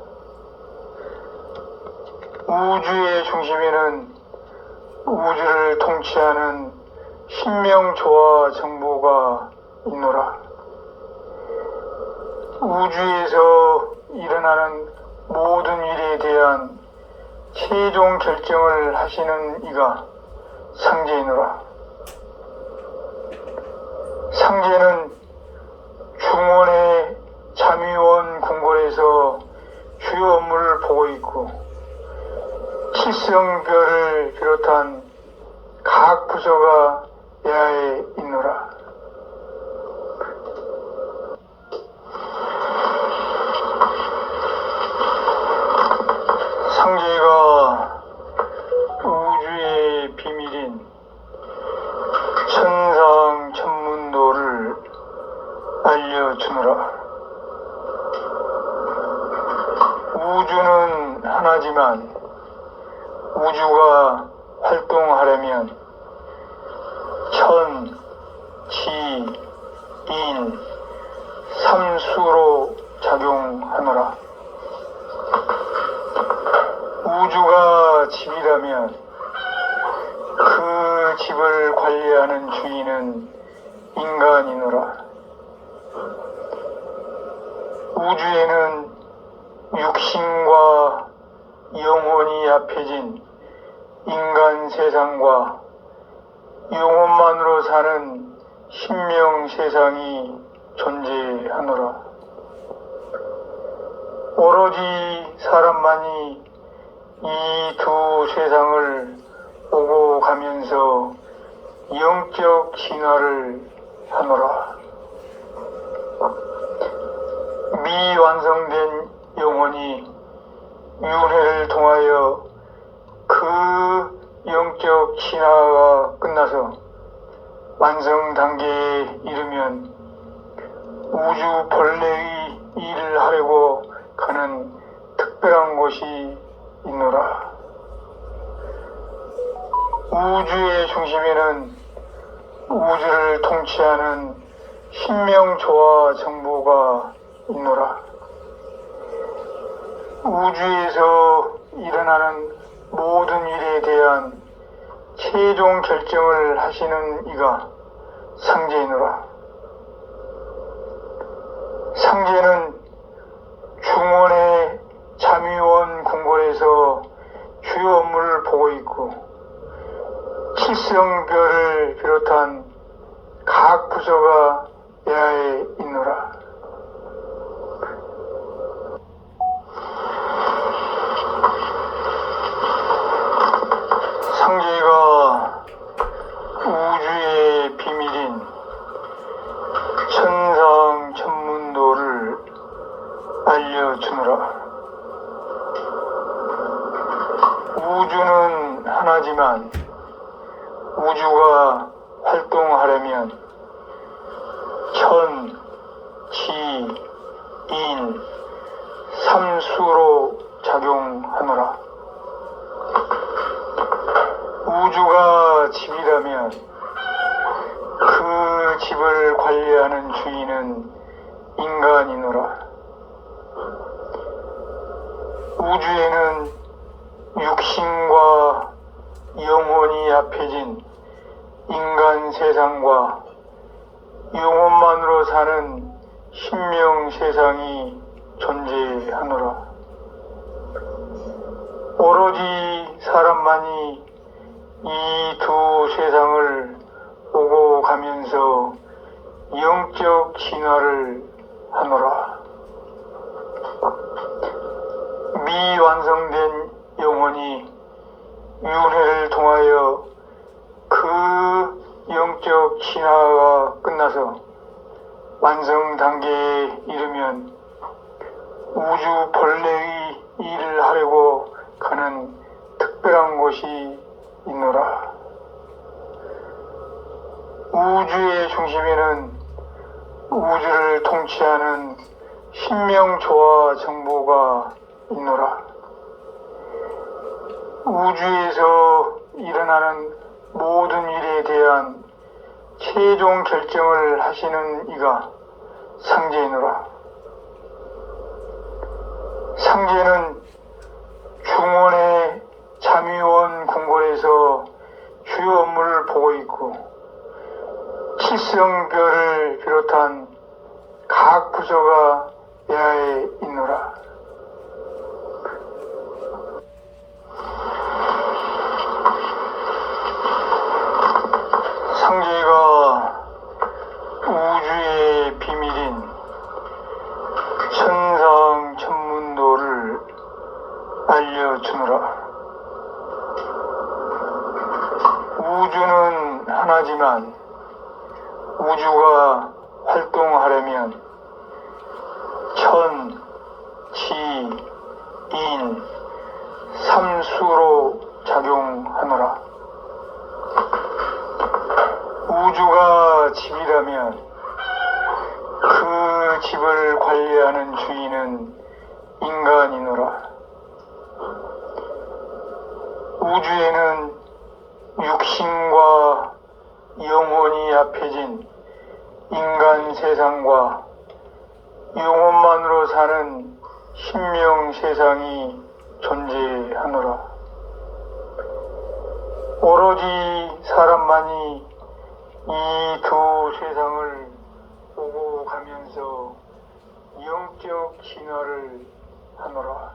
우주의 중심에는 우주를 통치하는 신명조화 정보가 있노라. 우주에서 일어나는 모든 일에 대한 최종 결정을 하시는 이가 상제이노라. 상제는 중원의 참의원 궁궐에서 주요 업무를 보고 있고 칠성별을 비롯한 각 부서가 내하에 있노라. 상제가 우주의 비밀인 천상 천문도를 알려주노라. 우주는 하나지만 우주가 활동하려면 천, 지, 인, 삼수로 작용하노라. 우주가 집이라면 그 집을 관리하는 주인은 인간이노라. 우주에는 육신과 영혼이 합해진 인간 세상과 영혼만으로 사는 신명 세상이 존재하노라. 오로지 사람만이 이 두 세상을 오고 가면서 영적 진화를 하노라. 미완성된 영혼이 윤회를 통하여 그 영적 진화가 끝나서 완성 단계에 이르면 우주 본래의 일을 하려고 가는 특별한 곳이 있노라. 우주의 중심에는 우주를 통치하는 신명조화 정보가 있노라. 우주에서 일어나는 모든 일에 대한 최종 결정을 하시는 이가 상제이노라. 상제는 중원의 참의원 궁궐에서 주요 업무를 보고 있고 칠성별을 비롯한 각 부서가 내하에 있노라. 우주는 하나지만 우주가 활동하려면 천, 지, 인, 삼수로 작용하노라. 우주가 집이라면 그 집을 관리하는 주인은 인간이노라. 우주에는 육신과 영혼이 합해진 인간 세상과 영혼만으로 사는 신명 세상이 존재하노라. 오로지 사람만이 이 두 세상을 오고 가면서 영적 진화를 하노라. 미완성된 영혼이 윤회를 통하여 그 영적 진화가 끝나서 완성 단계에 이르면 우주 본래의 일을 하려고 가는 특별한 곳이 있노라. 우주의 중심에는 우주를 통치하는 신명조화 정보가 있노라. 우주에서 일어나는 모든 일에 대한 최종 결정을 하시는 이가 상제이노라. 상제는 중원의 잠위원 궁궐에서 주요 업무를 보고 있고 칠성별을 비롯한 각 부서가 내하에 있노라. 상제가 우주의 비밀인 천상 천문도를 알려주노라. 우주는 하나지만 우주가 활동하려면 천, 지, 인, 삼수로 작용하노라. 우주가 집이라면 그 집을 관리하는 주인은 인간이노라. 우주에는 육신과 영혼이 합해진 인간 세상과 영혼만으로 사는 신명 세상이 존재하노라. 오로지 사람만이 이 두 세상을 오고 가면서 영적 진화를 하노라.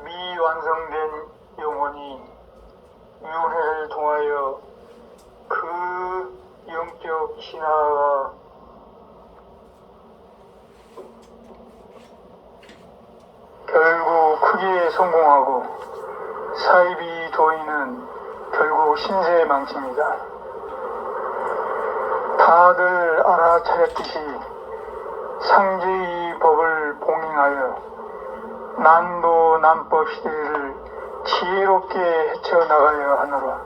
미완성된 영혼이 윤회를 통하여 그 영적 진화가 결국 크게 성공하고 사이비 도인은 결국 신세의 망치입니다. 다들 알아차렸듯이 상제의 법을 봉행하여 난도 난법 시대를 지혜롭게 헤쳐나가야 하노라.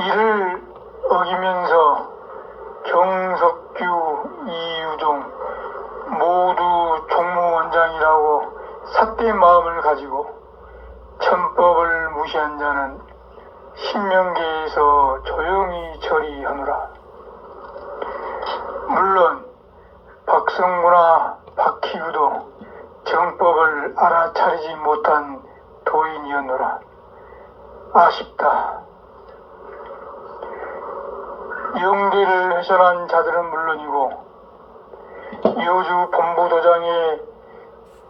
이를 어기면서 경석규, 이유종 모두 종무원장이라고 삿된 마음을 가지고 천법을 무시한 자는 신명계에서 조용히 처리하노라. 물론 박성구나 박희구도 정법을 알아차리지 못한 도인이었노라. 아쉽다. 영계를 훼손한 자들은 물론이고 여주 본부도장에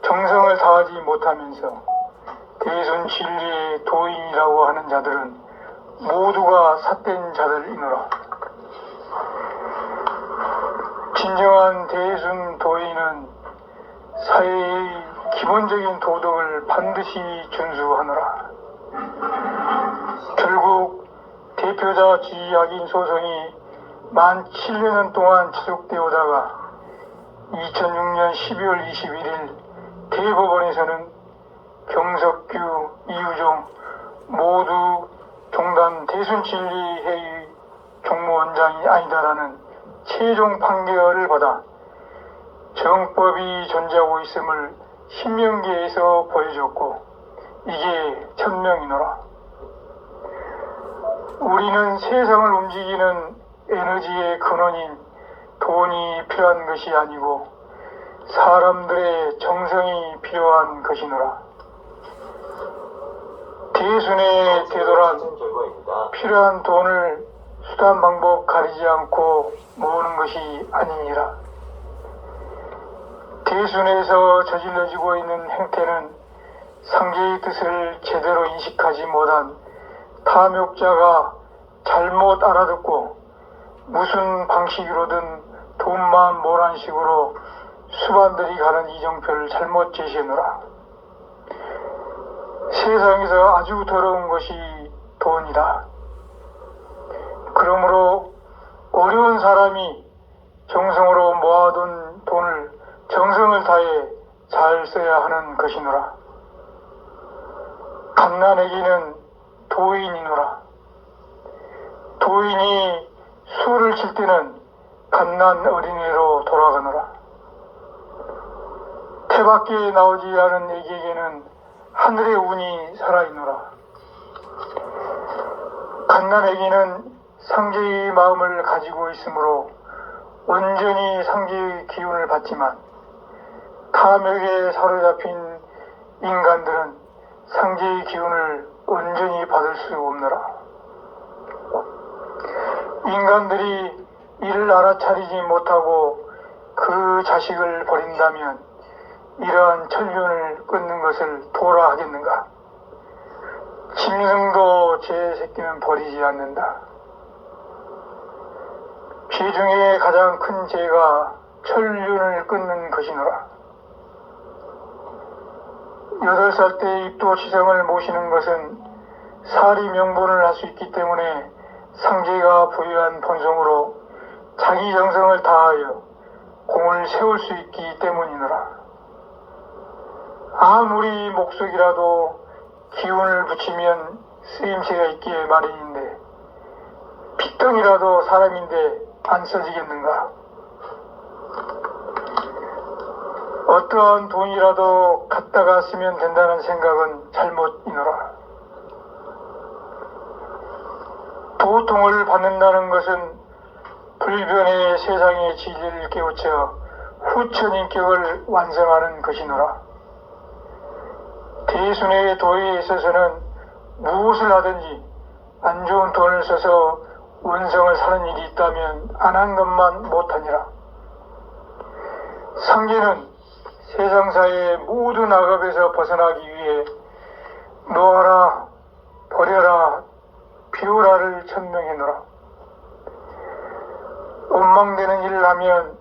정성을 다하지 못하면서 대순 진리의 도인이라고 하는 자들은 모두가 삿된 자들이노라. 진정한 대순 도인은 사회의 기본적인 도덕을 반드시 준수하노라. 결국 대표자 지휘학인 소송이 만 7년 동안 지속되어 오다가 2006년 12월 21일 대법원에서는 경석규, 이유종 모두 종단 대순진리회의 종무원장이 아니다라는 최종 판결을 받아 정법이 존재하고 있음을 신명기에서 보여줬고 이게 천명이노라. 우리는 세상을 움직이는 에너지의 근원인 돈이 필요한 것이 아니고 사람들의 정성이 필요한 것이노라. 대순에 되돌아 필요한 돈을 수단 방법 가리지 않고 모으는 것이 아니니라. 대순에서 저질러지고 있는 행태는 상제의 뜻을 제대로 인식하지 못한 탐욕자가 잘못 알아듣고 무슨 방식으로든 돈만 모란 식으로 수반들이 가는 이정표를 잘못 제시하노라. 세상에서 아주 더러운 것이 돈이다. 그러므로 어려운 사람이 정성으로 모아둔 돈을 정성을 다해 잘 써야 하는 것이노라. 갓난아기는 도인이노라. 도인이 수를 칠 때는 갓난 어린애로 돌아가노라. 태 밖에 나오지 않은 애기에게는 하늘의 운이 살아있노라. 갓난아기는 상제의 마음을 가지고 있으므로 온전히 상제의 기운을 받지만 탐욕에 사로잡힌 인간들은 상제의 기운을 온전히 받을 수 없노라. 인간들이 이를 알아차리지 못하고 그 자식을 버린다면 이러한 천륜을 끊는 것을 도라 하겠는가? 짐승도 제 새끼는 버리지 않는다. 죄 중에 가장 큰 죄가 천륜을 끊는 것이노라. 8살 때 입도지성을 모시는 것은 사리 명분을 할 수 있기 때문에 상제가 부유한 본성으로 자기 정성을 다하여 공을 세울 수 있기 때문이노라. 아무리 목석이라도 기운을 붙이면 쓰임새가 있기에 마련인데 핏덩이라도 사람인데 안 써지겠는가? 어떠한 돈이라도 갖다가 쓰면 된다는 생각은 잘못이노라. 도통을 받는다는 것은 불변의 세상의 진리를 깨우쳐 후천인격을 완성하는 것이노라. 대순의 도에 있어서는 무엇을 하든지 안 좋은 돈을 써서 운성을 사는 일이 있다면 안 한 것만 못하니라. 상제는 세상사의 모든 악업에서 벗어나기 위해 놓아라, 버려라, 비우라를 천명해놓으라. 원망되는 일을 하면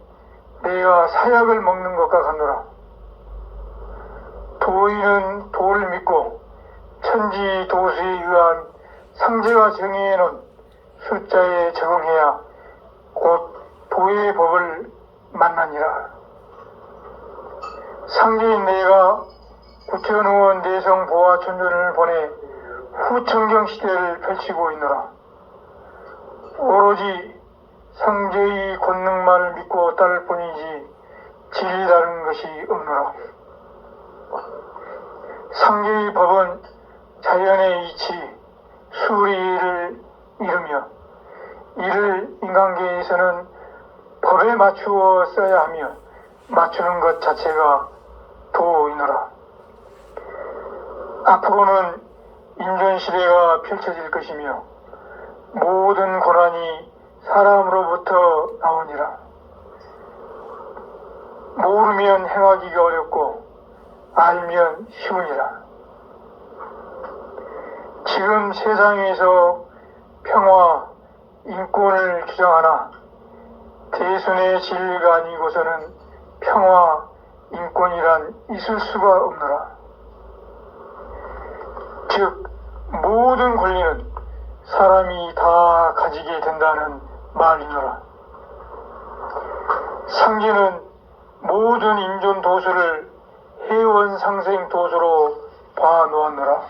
내가 사약을 먹는 것과 같노라. 도인은 도를 믿고 천지 도수에 의한 상제가 정해놓은 숫자에 적응해야 곧 도의 법을 만나니라. 상제인 내가 구천의원 내성 보아 천존을 보내 후천경 시대를 펼치고 있노라. 오로지 상제의 권능만을 믿고 따를 뿐이지 진리다른 것이 없노라. 상제의 법은 자연의 이치, 수리를 이루며 이를 인간계에서는 법에 맞추어 써야 하며 맞추는 것 자체가 도이노라. 앞으로는 인존시대가 펼쳐질 것이며 모든 고난이 사람으로부터 나오니라. 모르면 행하기가 어렵고 알면 쉬우니라. 지금 세상에서 평화, 인권을 주장하나 대순의 진리가 아니고서는 평화, 인권이란 있을 수가 없노라. 즉 모든 권리는 사람이 다 가지게 된다는 말이노라. 상제는 모든 인존 도수를 회원 상생 도소로 봐놓았노라.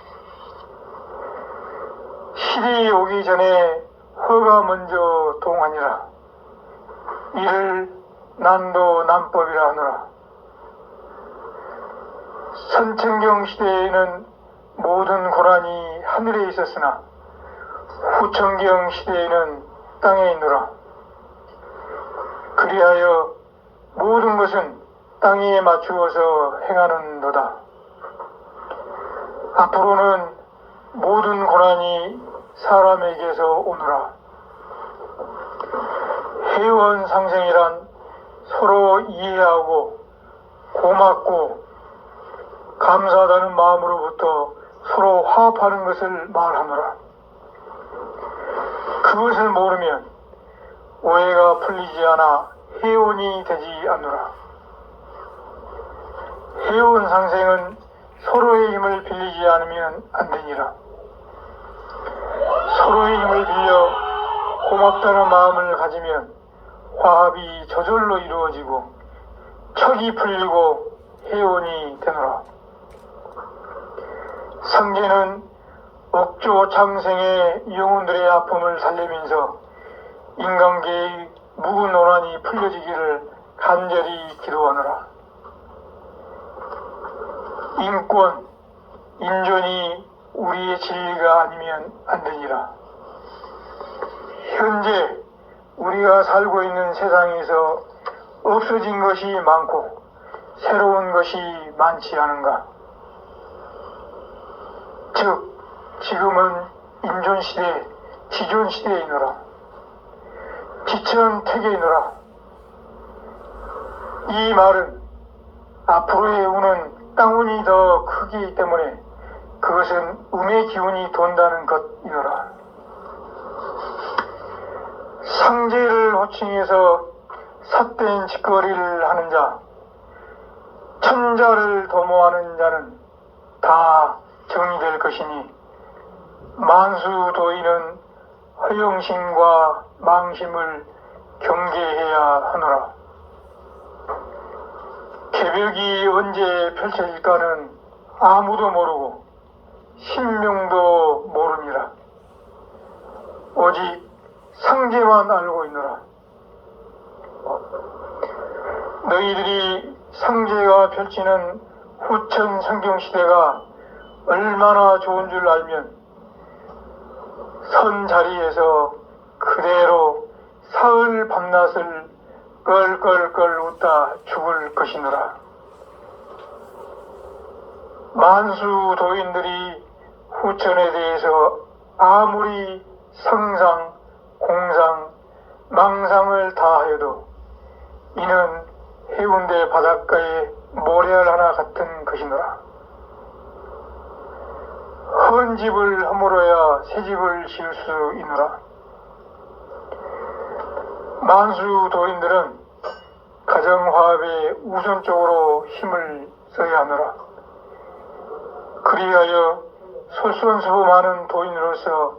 실이 오기 전에 허가 먼저 동하니라. 이를 난도 난법이라 하노라. 선천경 시대에는 모든 고난이 하늘에 있었으나 후천경 시대에는 땅에 있노라. 그리하여 모든 것은 땅에 맞추어서 행하는도다. 앞으로는 모든 고난이 사람에게서 오노라. 회원 상생이란 서로 이해하고 고맙고 감사하다는 마음으로부터 서로 화합하는 것을 말하노라. 그것을 모르면 오해가 풀리지 않아 회원이 되지 않노라. 회원 상생은 서로의 힘을 빌리지 않으면 안 되니라. 서로의 힘을 빌려 고맙다는 마음을 가지면 화합이 저절로 이루어지고 척이 풀리고 회원이 되노라. 상제는 억조 창생의 영혼들의 아픔을 살리면서 인간계의 묵은 원한이 풀려지기를 간절히 기도하노라. 인권, 인존이 우리의 진리가 아니면 안 되니라. 현재 우리가 살고 있는 세상에서 없어진 것이 많고 새로운 것이 많지 않은가? 즉, 지금은 인존시대, 지존시대이노라. 지천태계이노라. 이 말은 앞으로의 운은 땅운이 더 크기 때문에 그것은 음의 기운이 돈다는 것이노라. 상제를 호칭해서 삿된 짓거리를 하는 자, 천자를 도모하는 자는 다 정리될 것이니 만수도인은 허영심과 망심을 경계해야 하노라. 개벽이 언제 펼쳐질까는 아무도 모르고 신명도 모르니라. 오직 상제만 알고 있노라. 너희들이 상제가 펼치는 후천 성경시대가 얼마나 좋은 줄 알면 선 자리에서 그대로 사흘 밤낮을 껄껄껄 웃다 죽을 것이노라. 만수 도인들이 후천에 대해서 아무리 성상, 공상, 망상을 다하여도 이는 해운대 바닷가에 모래알 하나 같은 것이노라. 헌 집을 허물어야 새 집을 지을 수 있노라. 만수 도인들은 가정화합에 우선적으로 힘을 써야 하노라. 그리하여 솔선수범하는 도인으로서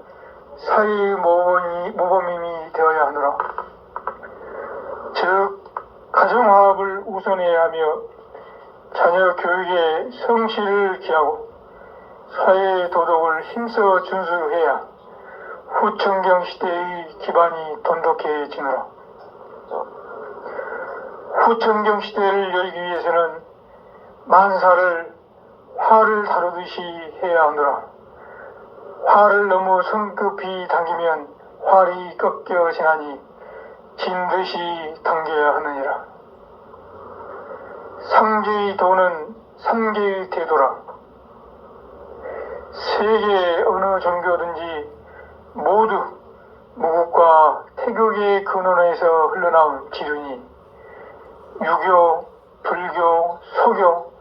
사회의 모범임이 되어야 하노라. 즉 가정화합을 우선해야 하며 자녀 교육에 성실을 기하고 사회의 도덕을 힘써 준수해야 후천경 시대의 기반이 돈독해지노라. 후천경 시대를 열기 위해서는 만사를 활을 다루듯이 해야 하노라. 활을 너무 성급히 당기면 활이 꺾여 지나니 진듯이 당겨야 하느니라. 상제의 도는 삼계의 태도라. 세계 어느 종교든지 모두 무국과 태극의 근원에서 흘러나온 기륜이 유교, 불교, 소교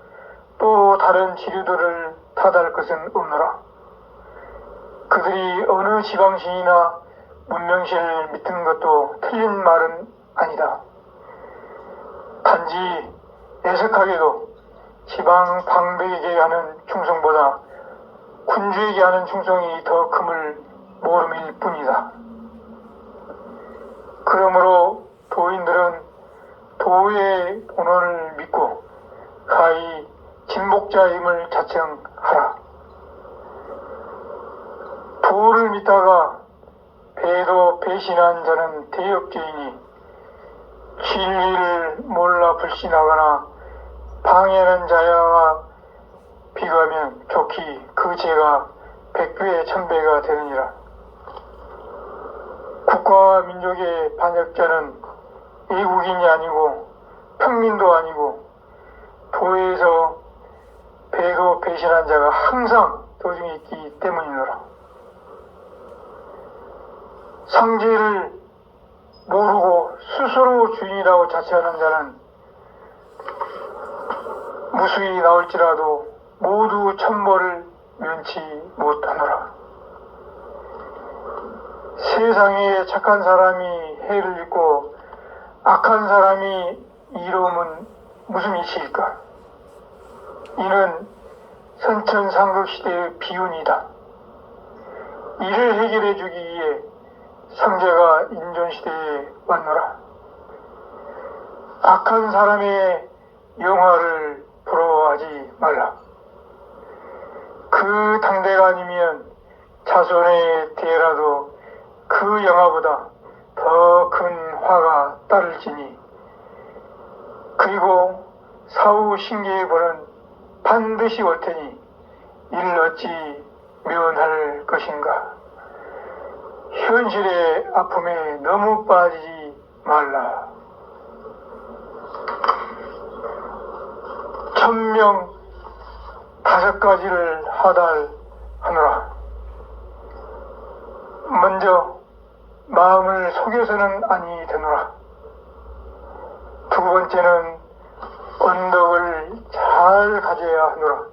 또 다른 지류들을 탓할 것은 없노라. 그들이 어느 지방신이나 문명신을 믿는 것도 틀린 말은 아니다. 단지 애석하게도 지방 방백에게 하는 충성보다 군주에게 하는 충성이 더 금을 모름일 뿐이다. 그러므로 도인들은 도의 본원을 믿고 가히 진복자임을 자청하라. 도를 믿다가 배도 배신한 자는 대역죄이니 진리를 몰라 불신하거나 방해하는 자와 비교하면 좋기 그 죄가 100배 1000배가 되느니라. 국가와 민족의 반역자는 외국인이 아니고 평민도 아니고 도에서 배도 배신한 자가 항상 도중에 있기 때문이노라. 상제를 모르고 스스로 주인이라고 자처하는 자는 무수히 나올지라도 모두 천벌을 면치 못하노라. 세상에 착한 사람이 해를 입고 악한 사람이 이로움은 무슨 이치일까? 이는 선천상국 시대의 비운이다. 이를 해결해 주기 위해 상제가 인존시대에 왔노라. 악한 사람의 영화를 부러워하지 말라. 그 당대가 아니면 자손의 대라도 그 영화보다 더 큰 화가 따를지니 그리고 사후 신계의 벌은 반드시 올 테니 이를 어찌 면할 것인가. 현실의 아픔에 너무 빠지지 말라. 1000명 5가지를 하달하노라. 먼저 마음을 속여서는 아니 되노라. 두 번째는 언덕을 잘 가져야 하노라.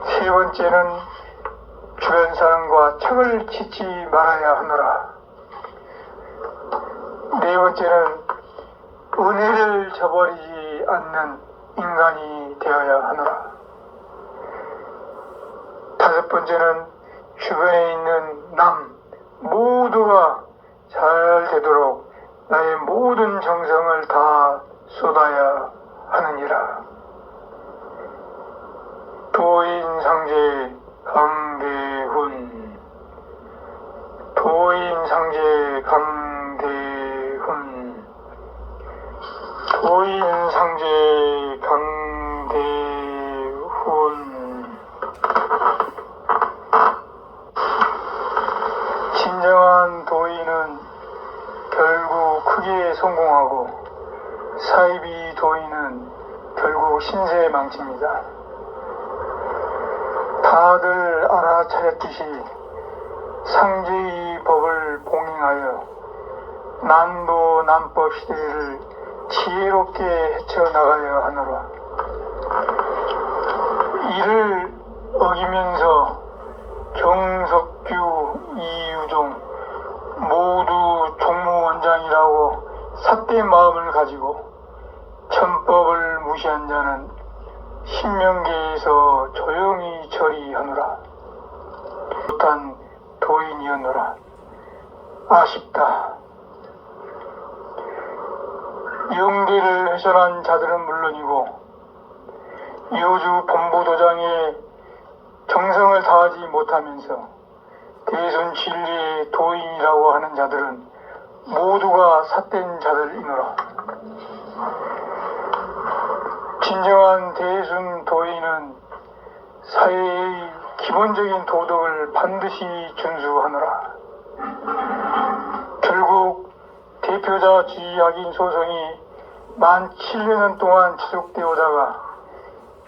세 번째는 주변 사람과 척을 짓지 말아야 하노라. 네 번째는 은혜를 저버리지 않는 인간이 되어야 하노라. 다섯 번째는 주변에 있는 남 모두가 잘 되도록 나의 모든 정성을 다 쏟아야 하느니라. 도인상제 강대훈 도인상제 강대훈 도인상제 강대훈 진정한 도인은 결국 크게 성공하고 사이비 도인은 결국 신세 망칩니다. 다들 알아차렸듯이 상제의 법을 봉행하여 난도 난법 시대를 지혜롭게 헤쳐나가야 하노라. 이를 어기면서 정석규, 이유종 모두 종무원장이라고 삿된 마음을 가지고 천법을 무시한 자는 신명계에서 조용히 처리하노라. 못한 도인이었노라. 아쉽다. 영계를 훼손한 자들은 물론이고 여주 본부도장에 정성을 다하지 못하면서 대순 진리의 도인이라고 하는 자들은 모두가 삿된 자들이노라. 진정한 대순 도인은 사회의 기본적인 도덕을 반드시 준수하노라. 결국 대표자 지휘학인 소송이 만 7년 동안 지속되어 오다가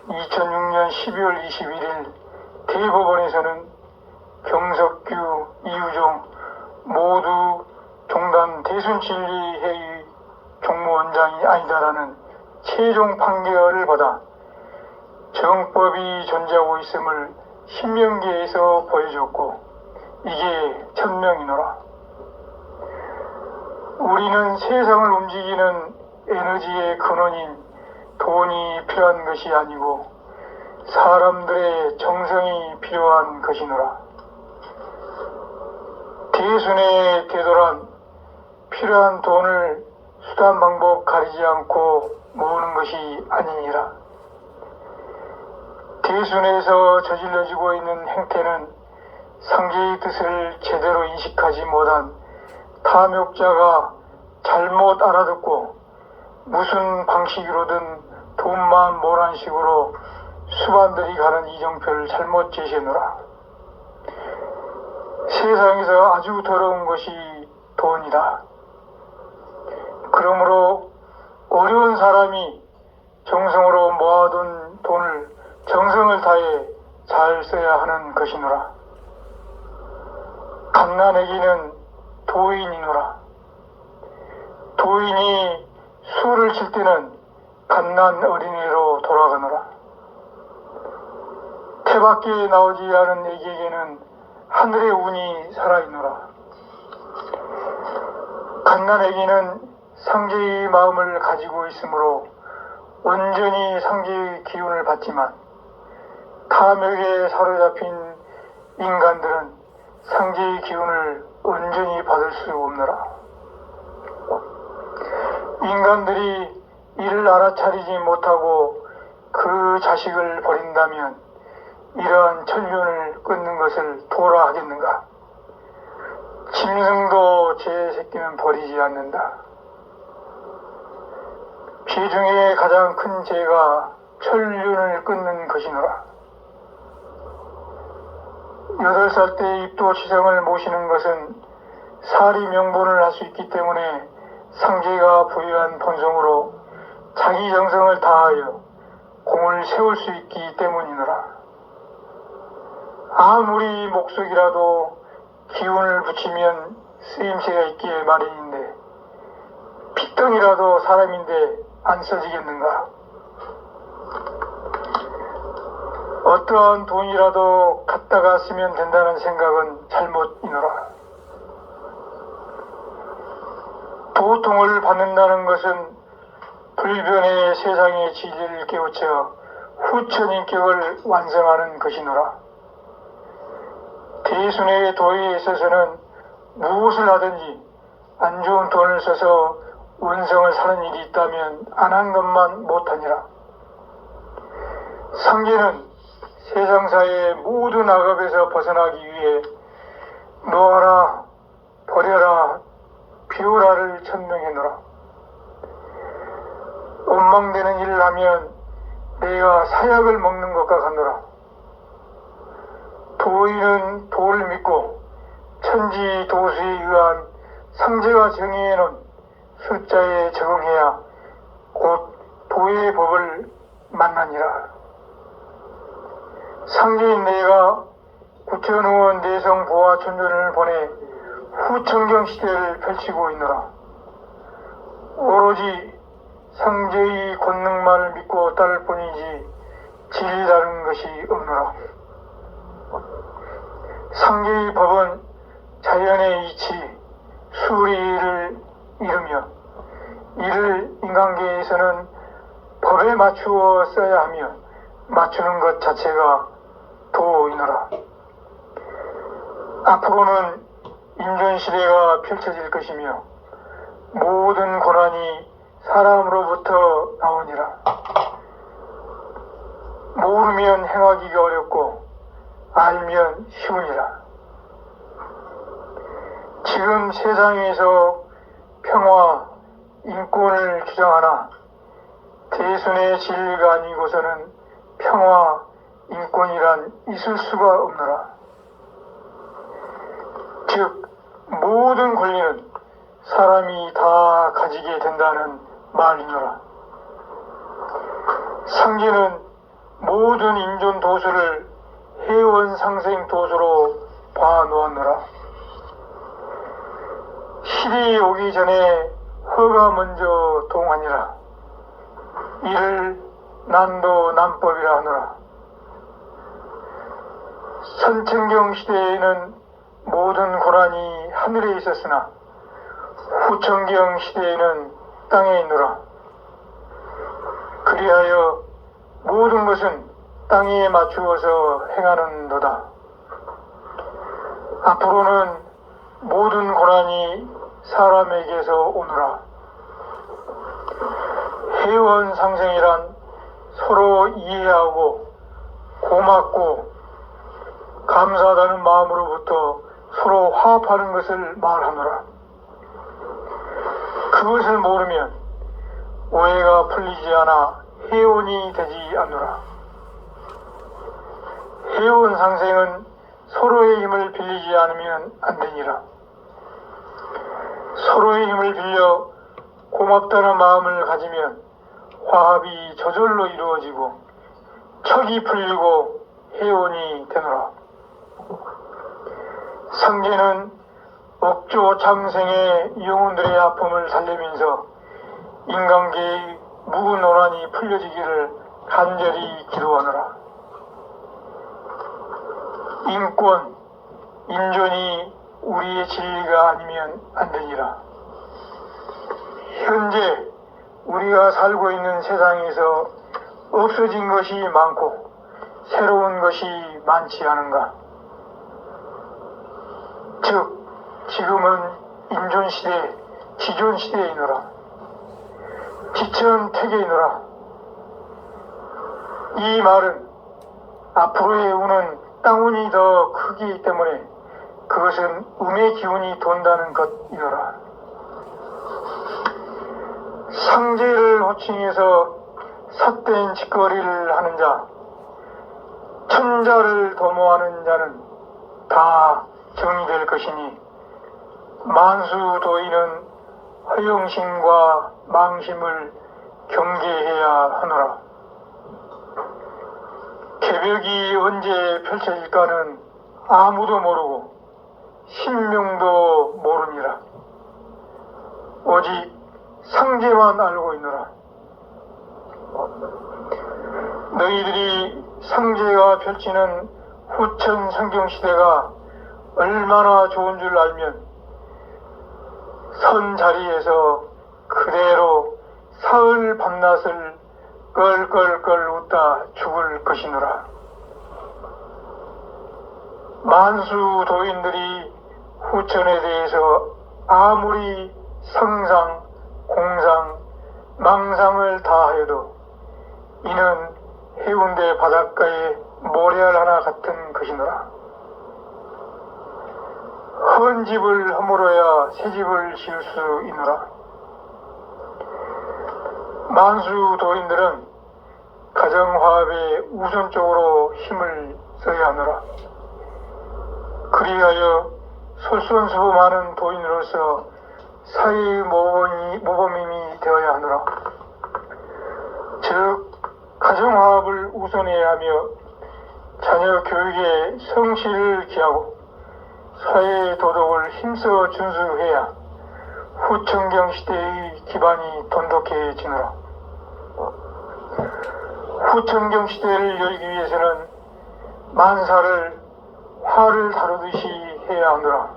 2006년 12월 21일 대법원에서는 경석규, 이유종 모두 종단 대순진리회의 종무원장이 아니다라는 최종 판결을 받아 정법이 존재하고 있음을 신명기에서 보여줬고 이게 천명이노라. 우리는 세상을 움직이는 에너지의 근원인 돈이 필요한 것이 아니고 사람들의 정성이 필요한 것이노라. 대순에 되돌아 필요한 돈을 수단 방법 가리지 않고 모으는 것이 아니니라. 대순에서 저질러지고 있는 행태는 상제의 뜻을 제대로 인식하지 못한 탐욕자가 잘못 알아듣고 무슨 방식으로든 돈만 모란 식으로 수반들이 가는 이정표를 잘못 제시하노라. 세상에서 아주 더러운 것이 돈이다. 그러므로 어려운 사람이 정성으로 모아둔 돈을 정성을 다해 잘 써야 하는 것이노라. 갓난아기는 도인이노라. 도인이 술을 칠 때는 갓난 어린이로 돌아가노라. 태 밖에 나오지 않은 애기에게는 하늘의 운이 살아있노라. 갓난 아기는 상제의 마음을 가지고 있으므로 온전히 상제의 기운을 받지만 탐욕에 사로잡힌 인간들은 상제의 기운을 온전히 받을 수 없노라. 인간들이 이를 알아차리지 못하고 그 자식을 버린다면 이러한 천륜을 끊는 것을 도라 하겠는가? 짐승도 제 새끼는 버리지 않는다. 죄 중에 가장 큰 죄가 천륜을 끊는 것이노라. 8살 때 입도지성을 모시는 것은 사리 명분을 할 수 있기 때문에 상제가 부유한 본성으로 자기 정성을 다하여 공을 세울 수 있기 때문이노라. 아무리 목석이라도 기운을 붙이면 쓰임새가 있기에 마련인데 핏덩이라도 사람인데 안 써지겠는가? 어떠한 돈이라도 갖다가 쓰면 된다는 생각은 잘못이노라. 도통을 받는다는 것은 불변의 세상의 진리를 깨우쳐 후천인격을 완성하는 것이노라. 대순의 도에 있어서는 무엇을 하든지 안 좋은 돈을 써서 운성을 사는 일이 있다면 안 한 것만 못하니라. 상제는 세상사의 모든 악업에서 벗어나기 위해 놓아라, 버려라, 비우라를 천명해놓으라. 원망되는 일을 하면 내가 사약을 먹는 것과 같노라. 도인은 도를 믿고 천지 도수에 의한 상제가 정의해놓은 숫자에 적응해야 곧 도의 법을 만나니라. 상제인 내가 구천의원 내성 보아 천존을 보내 후천경 시대를 펼치고 있노라. 오로지 상제의 권능만을 믿고 따를 뿐이지 진리 다른 것이 없노라. 상제의 법은 자연의 이치, 수리를 이루며 이를 인간계에서는 법에 맞추어 써야 하며 맞추는 것 자체가 도이노라. 앞으로는 인존시대가 펼쳐질 것이며 모든 고난이 사람으로부터 나오니라. 모르면 행하기가 어렵고 알면 쉬우니라. 지금 세상에서 평화, 인권을 주장하나 대순의 진리가 아니고서는 평화, 인권이란 있을 수가 없노라. 즉 모든 권리는 사람이 다 가지게 된다는 말이노라. 상제는 모든 인존 도수를 해원 상생 도수로 봐놓았노라. 실이 오기 전에 허가 먼저 동하니라. 이를 난도 난법이라 하노라. 선천경 시대에는 모든 고난이 하늘에 있었으나 후천경 시대에는 땅에 있노라. 그리하여 모든 것은 땅에 맞추어서 행하는도다. 앞으로는 모든 고난이 사람에게서 오노라. 해원상생이란 서로 이해하고 고맙고 감사하다는 마음으로부터 서로 화합하는 것을 말하노라. 그것을 모르면 오해가 풀리지 않아 해온이 되지 않노라. 해온 상생은 서로의 힘을 빌리지 않으면 안 되니라. 서로의 힘을 빌려 고맙다는 마음을 가지면 화합이 저절로 이루어지고 척이 풀리고 해온이 되노라. 상제는 억조 장생의 영혼들의 아픔을 살리면서 인간계의 묵은 원한이 풀려지기를 간절히 기도하노라. 인권, 인존이 우리의 진리가 아니면 안 되니라. 현재 우리가 살고 있는 세상에서 없어진 것이 많고 새로운 것이 많지 않은가? 즉, 지금은 인존시대, 지존시대이노라. 지천태계이노라. 이 말은 앞으로의 운은 땅운이 더 크기 때문에 그것은 음의 기운이 돈다는 것이노라. 상제를 호칭해서 삿된 짓거리를 하는 자, 천자를 도모하는 자는 다 정의될 것이니 만수도인은 허영심과 망심을 경계해야 하노라. 개벽이 언제 펼쳐질까는 아무도 모르고 신명도 모르니라. 오직 상제만 알고 있노라. 너희들이 상제가 펼치는 후천 성경시대가 얼마나 좋은 줄 알면 선 자리에서 그대로 사흘 밤낮을 껄껄껄 웃다 죽을 것이노라. 만수 도인들이 후천에 대해서 아무리 성상, 공상, 망상을 다하여도 이는 해운대 바닷가의 모래알 하나 같은 것이노라. 헌 집을 허물어야 새 집을 지을 수 있노라. 만수 도인들은 가정화합에 우선적으로 힘을 써야 하노라. 그리하여 솔선수범하는 도인으로서 사회의 모범임이 되어야 하노라. 즉 가정화합을 우선해야 하며 자녀 교육에 성실을 기하고 사회의 도덕을 힘써 준수해야 후천경 시대의 기반이 돈독해지노라. 후천경 시대를 열기 위해서는 만사를 활을 다루듯이 해야 하노라.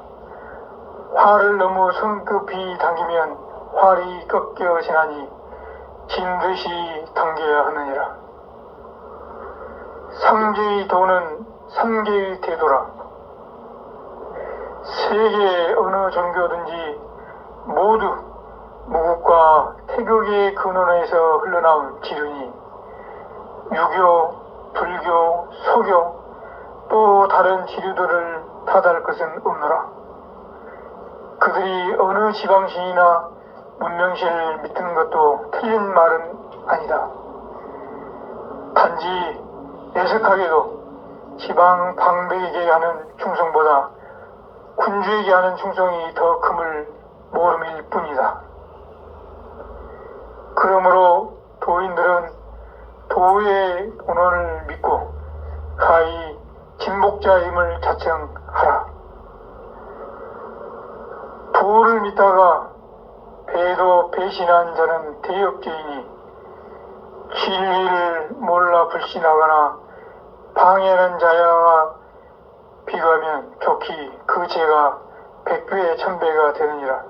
활을 너무 성급히 당기면 활이 꺾여지나니 진듯이 당겨야 하느니라. 상제의 도는 삼계의 태도라. 세계 어느 종교든지 모두 무국과 태극의 근원에서 흘러나온 지륜이 유교, 불교, 소교 또 다른 지류들을 탓할 것은 없노라. 그들이 어느 지방신이나 문명신을 믿는 것도 틀린 말은 아니다. 단지 애석하게도 지방 방백에게 하는 충성보다 군주에게 하는 충성이 더 큼을 모름일 뿐이다. 그러므로 도인들은 도의 본원을 믿고 가히 진복자의 힘을 자청하라. 도를 믿다가 배도 배신한 자는 대역죄이니 진리를 몰라 불신하거나 방해하는 자와 비교하면 좋기 그 죄가 100배 1000배가 되느니라.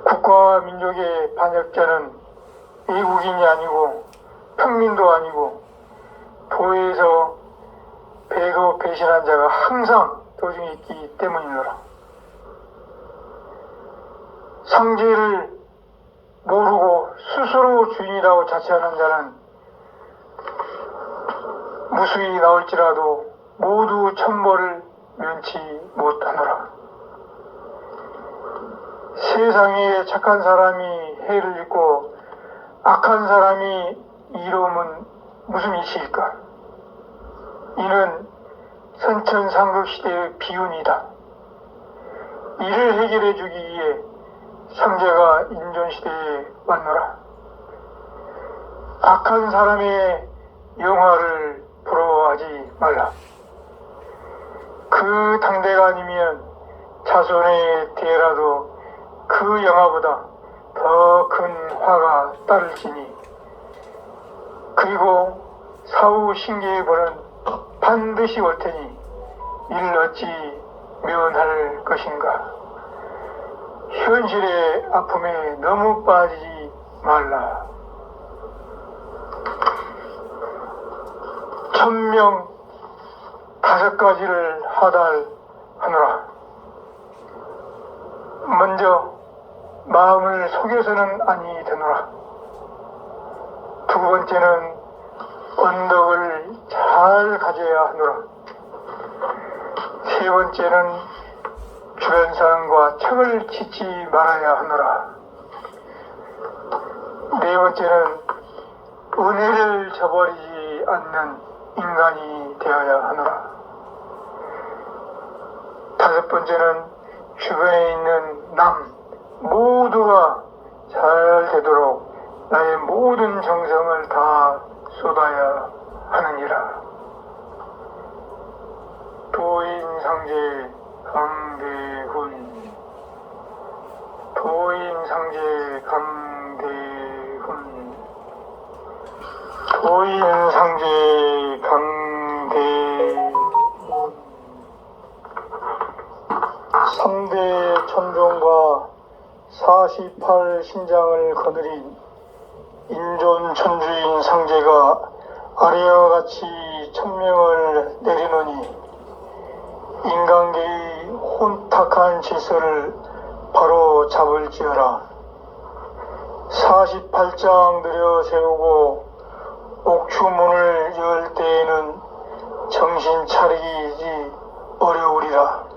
국가와 민족의 반역자는 외국인이 아니고 평민도 아니고 도에서 배도 배신한 자가 항상 도중에 있기 때문이노라. 상제를 모르고 스스로 주인이라고 자처하는 자는 무수히 나올지라도 모두 천벌을 면치 못하노라. 세상에 착한 사람이 해를 입고 악한 사람이 이로움은 무슨 이치일까? 이는 선천상국 시대의 비운이다. 이를 해결해 주기 위해 상제가 인존시대에 왔노라. 악한 사람의 영화를 부러워하지 말라. 그 당대가 아니면 자손의 대라도 그 영화보다 더 큰 화가 따를지니, 그리고 사후 신계의 벌은 반드시 올 테니 이를 어찌 면할 것인가. 현실의 아픔에 너무 빠지지 말라. 1000명 5가지를 하달하노라. 먼저 마음을 속여서는 아니 되노라. 두 번째는 언덕을 잘 가져야 하노라. 세 번째는 주변 사람과 척을 짓지 말아야 하노라. 네 번째는 은혜를 저버리지 않는 인간이 되어야 하노라. 다섯 번째는 주변에 있는 남 모두가 잘 되도록 나의 모든 정성을 다 쏟아야 하느니라. 도인상제 강대훈, 도인상제 강대훈, 도인상제 강대훈. 3대 천종과 48신장을 거느린 인존 천주인 상제가 아래와 같이 천명을 내리노니, 인간계의 혼탁한 질서를 바로 잡을지어라. 48장 들여 세우고 옥추문을 열 때에는 정신 차리기 어려우리라.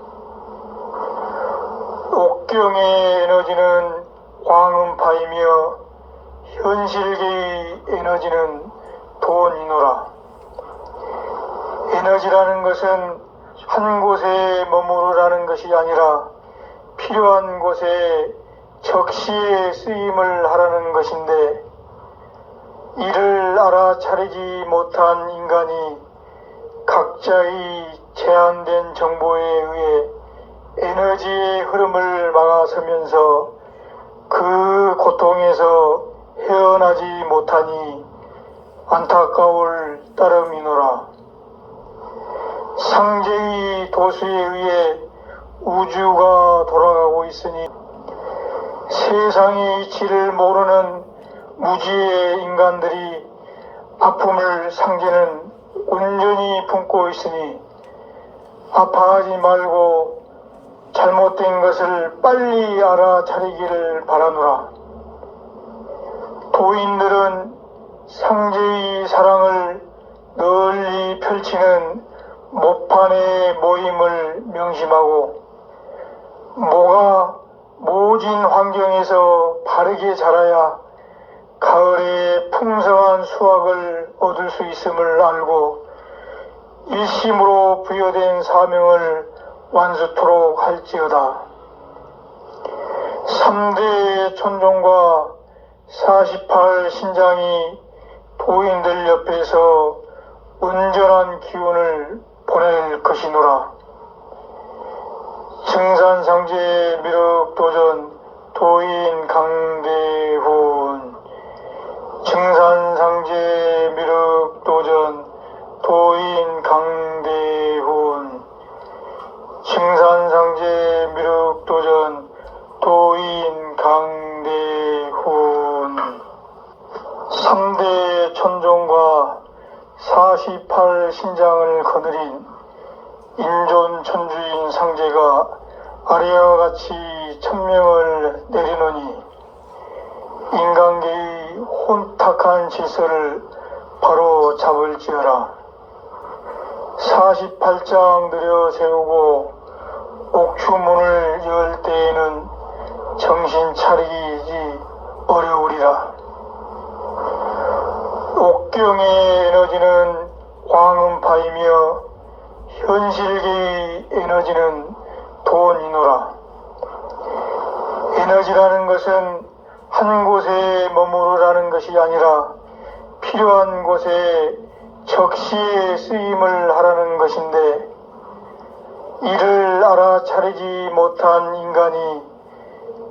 옥경의 에너지는 광음파이며 현실계의 에너지는 돈이노라. 에너지라는 것은 한 곳에 머무르라는 것이 아니라 필요한 곳에 적시에 쓰임을 하라는 것인데, 이를 알아차리지 못한 인간이 각자의 제한된 정보에 의해 에너지의 흐름을 막아서면서 그 고통에서 헤어나지 못하니 안타까울 따름이노라. 상제의 도수에 의해 우주가 돌아가고 있으니 세상의 이치를 모르는 무지의 인간들이 아픔을 상제는 온전히 품고 있으니 아파하지 말고 잘못된 것을 빨리 알아차리기를 바라노라. 도인들은 상제의 사랑을 널리 펼치는 모판의 모임을 명심하고, 모가 모진 환경에서 바르게 자라야 가을에 풍성한 수확을 얻을 수 있음을 알고 일심으로 부여된 사명을 완수토록 할지어다. 3대 천종과 48신장이 도인들 옆에서 온전한 기운을 보낼 것이노라. 증산상제 미륵도전 도인 강대훈, 증산상제 미륵도전 도인 강대훈, 증산상제 미륵도전 도인 강대훈. 3대 천종과 48신장을 거느린 인존 천주인 상제가 아래와 같이 천명을 내리노니, 인간계의 혼탁한 질서를 바로 잡을지어라. 48장 들여 세우고 옥추문을 열 때에는 정신 차리기 어려우리라. 옥경의 에너지는 광음파이며 현실계의 에너지는 돈이노라. 에너지라는 것은 한 곳에 머무르라는 것이 아니라 필요한 곳에 적시에 쓰임을 하라는 것인데, 이를 알아차리지 못한 인간이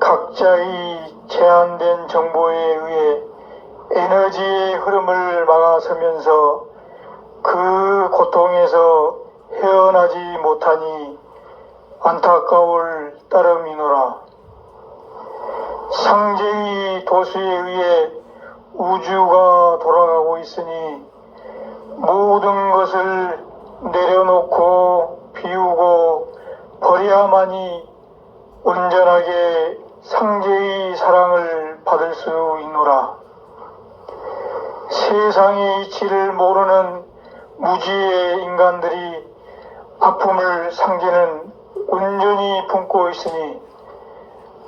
각자의 제한된 정보에 의해 에너지의 흐름을 막아서면서 그 고통에서 헤어나지 못하니 안타까울 따름이노라. 상제의 도수에 의해 우주가 돌아가고 있으니 모든 것을 내려놓고 비우고 버려야만이 온전하게 상제의 사랑을 받을 수 있노라. 세상의 이치를 모르는 무지의 인간들이 아픔을 상제는 온전히 품고 있으니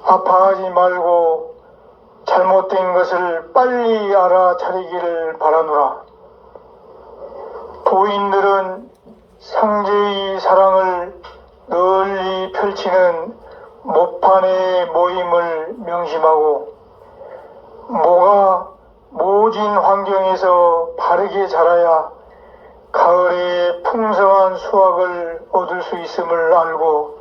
아파하지 말고 잘못된 것을 빨리 알아차리기를 바라노라. 도인들은 상제의 사랑을 널리 펼치는 모판의 모임을 명심하고 모가 모진 환경에서 바르게 자라야 가을에 풍성한 수확을 얻을 수 있음을 알고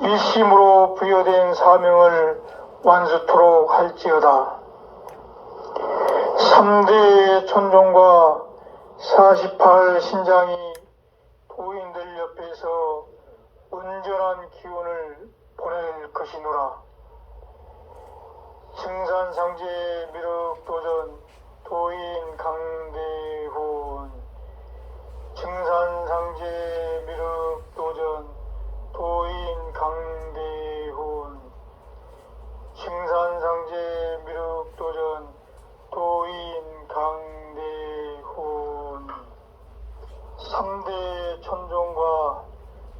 일심으로 부여된 사명을 완수토록 할지어다. 3대 천종과 48 신장이 도인들 옆에서 온전한 기운을 보낼 것이노라. 증산상제 미륵도전 도인 강대훈. 증산상제 미륵도전 도인 강대훈. 증산상제 미륵도전 도인 강대훈. 3대 천종과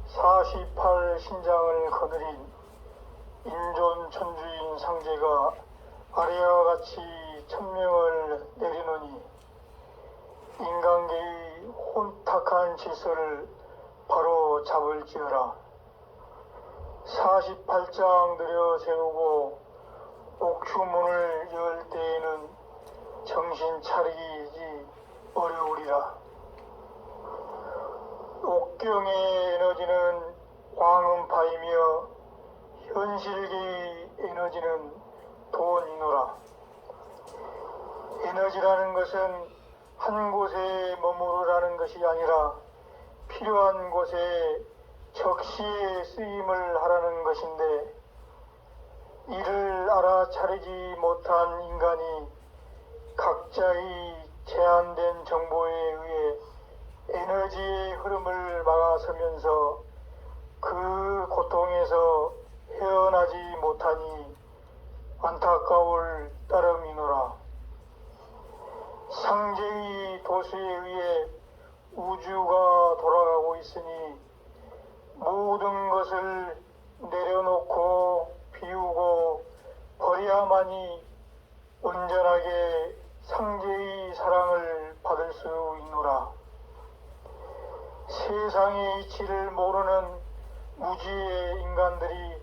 48 신장을 거느린 인존 천주인 상제가 아래와 같이 천명을 내리노니 인간계의 혼탁한 질서를 바로 잡을지어라. 48장 들여 세우고 옥추문을 열 때에는 정신 차리기 어려우리라. 옥경의 에너지는 광음파이며 현실계의 에너지는 돈이노라. 에너지라는 것은 한 곳에 머무르라는 것이 아니라 필요한 곳에 적시에 쓰임을 하라는 것인데, 이를 알아차리지 못한 인간이 각자의 제한된 정보에 의해 에너지의 흐름을 막아서면서 그 고통에서 헤어나지 못하니 안타까울 따름이노라. 상제의 도수에 의해 우주가 돌아가고 있으니 모든 것을 내려놓고 비우고 버려야만이 온전하게 상제의 사랑을 받을 수 있노라. 세상의 이치를 모르는 무지의 인간들이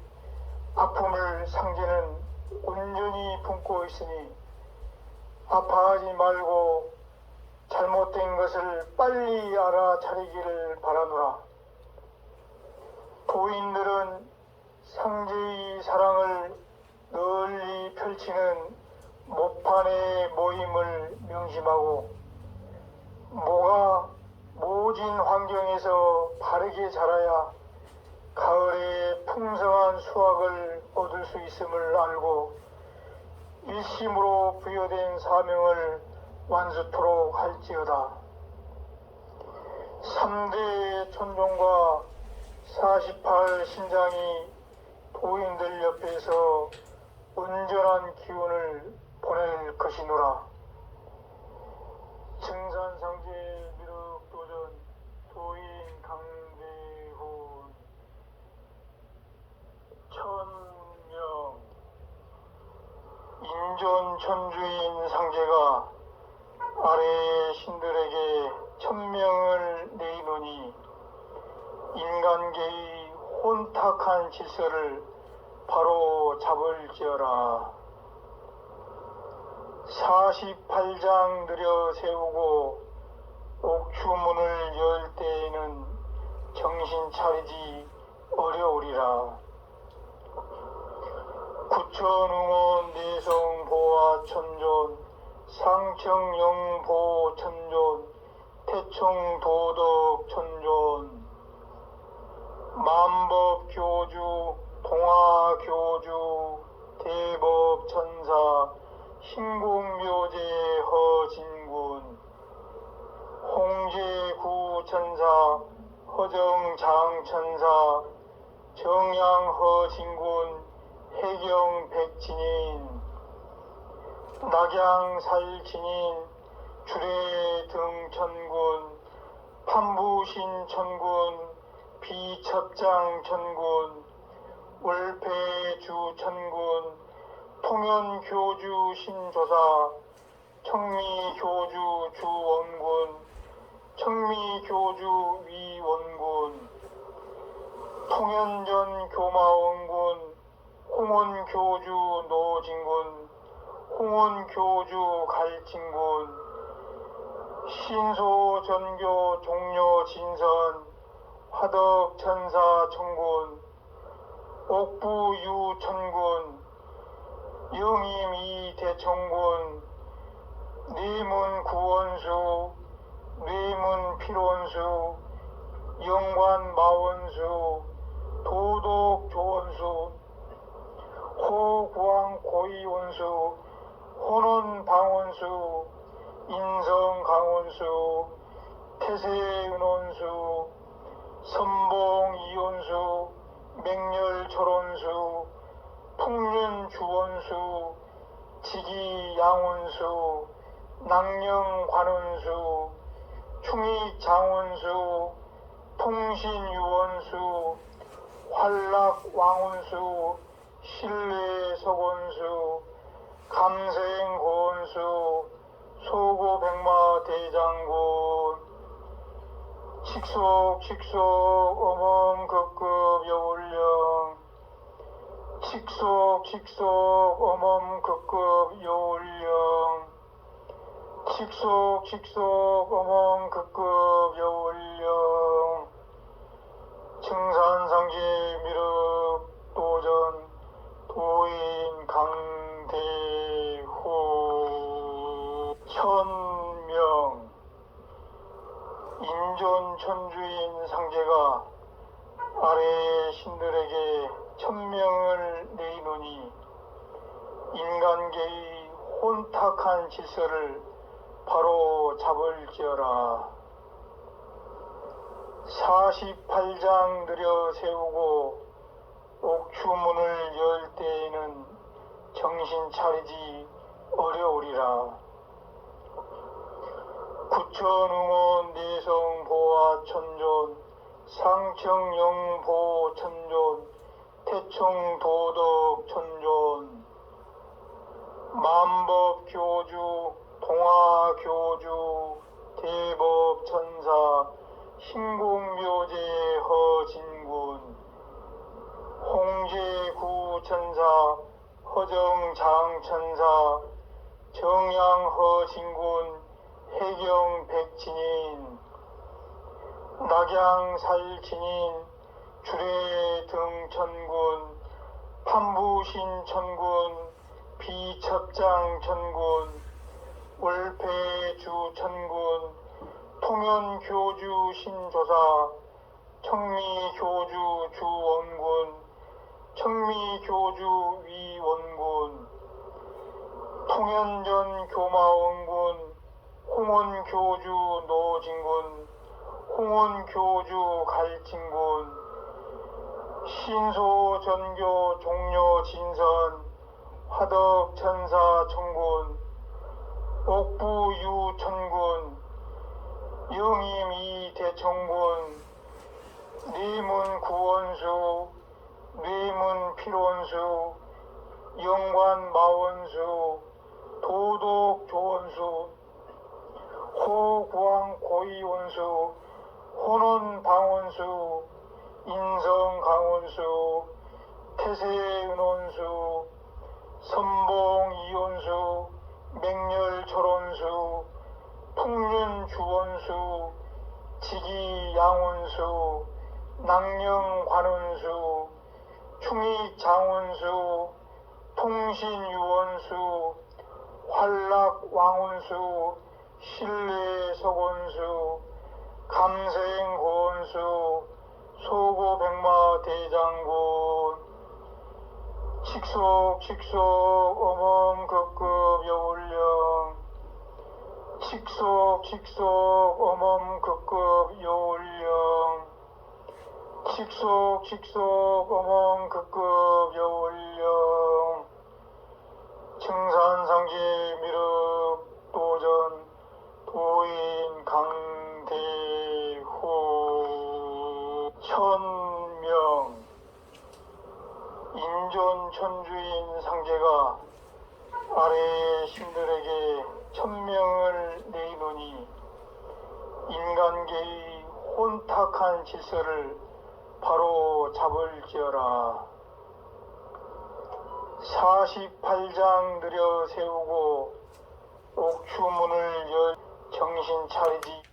아픔을 상제는 온전히 품고 있으니 아파하지 말고 잘못된 것을 빨리 알아차리기를 바라노라. 도인들은 상제의 사랑을 널리 펼치는 모판의 모임을 명심하고 모가 모진 환경에서 바르게 자라야 가을에 풍성한 수확을 얻을 수 있음을 알고 일심으로 부여된 사명을 완수토록 할지어다. 3대 천종과 48 신장이 도인들 옆에서 온전한 기운을 보낼 것이노라. 증산상제 미륵도전 천주인 상제가 아래의 신들에게 천명을 내리노니 인간계의 혼탁한 질서를 바로 잡을지어라. 48장 들여 세우고 옥추문을 열 때에는 정신 차리지 어려우리라. 구천응원 내성 보아 천존 상청영 보 천존 태총 도덕 천존 만법 교주 동화 교주 대법 천사 신공묘제 허진군 홍제구 천사 허정장 천사 정양 허진군 해경 백진인 낙양 살진인 주례 등천군 판부신 천군 비첩장 천군 울패주 천군 통연교주 신조사 청미교주 주원군 청미교주 위원군 통연전 교마원군 홍원교주 노진군 홍원교주 갈진군 신소전교 종료 진선 화덕천사 천군 옥부유 천군 영임 이대천군 뇌문 구원수 뇌문 필원수 영관 마원수 도덕 조원수 호구왕 고위원수 혼원 방원수 인성 강원수 태세은원수 선봉 이원수 맹렬 철원수 풍륜 주원수 지기 양원수 낭령 관원수 충익 장원수 통신 유원수 활락 왕원수 신뢰 석원수 감생 고원수 소고 백마 대장군 칙속 어멈 극급 여울령 칙속 어멈 극급 여울령 칙속 어멈 극급 여울령 청산상제 미륵 도전 도인 강대호 천명 인존 천주인 상제가 아래의 신들에게 천명을 내리노니 인간계의 혼탁한 질서를 바로 잡을지어라. 48장 들여 세우고 옥추문을 열 때에는 정신 차리지 어려우리라. 구천응원 내성 보아 천존 상청영 보 천존 태총 도덕 천존 만법 교주 동화 교주 대법 천사 신공묘제 허진군 홍제구 천사 허정장 천사 정양 허진군 해경 백진인 낙양 살진인 주례 등천군 판부신 천군 비첩장 천군 울패주 천군 통연교주 신조사 청미교주 주원군 청미교주 위원군 통연전 교마원군 홍원교주 노진군 홍원교주 갈진군 신소전교 종료 진선 화덕천사 천군 옥부유 천군 영임 이대천군 뇌문 구원수 뇌문 필원수 영관 마원수 도독 조원수, 호구왕 고위원수, 호논 방원수, 인성 강원수, 태세은원수, 선봉 이원수, 맹렬 철원수, 풍륜 주원수, 지기 양원수, 낭령 관원수, 충익 장원수, 통신 유원수, 활락 왕원수, 신뢰 석원수, 감생 고원수, 소고 백마 대장군, 칙속 어멈 극급 여울령, 칙속 어멈 극급 여울령, 칙속 어멈 극급 여울령, 청산상제 미륵 도전 도인 강대호 천명 인존 천주인 상제가 아래 신들에게 천명을 내노니 인간계의 혼탁한 질서를 바로 잡을지어라. 48장 들여 세우고 옥추문을 열 정신 차리지.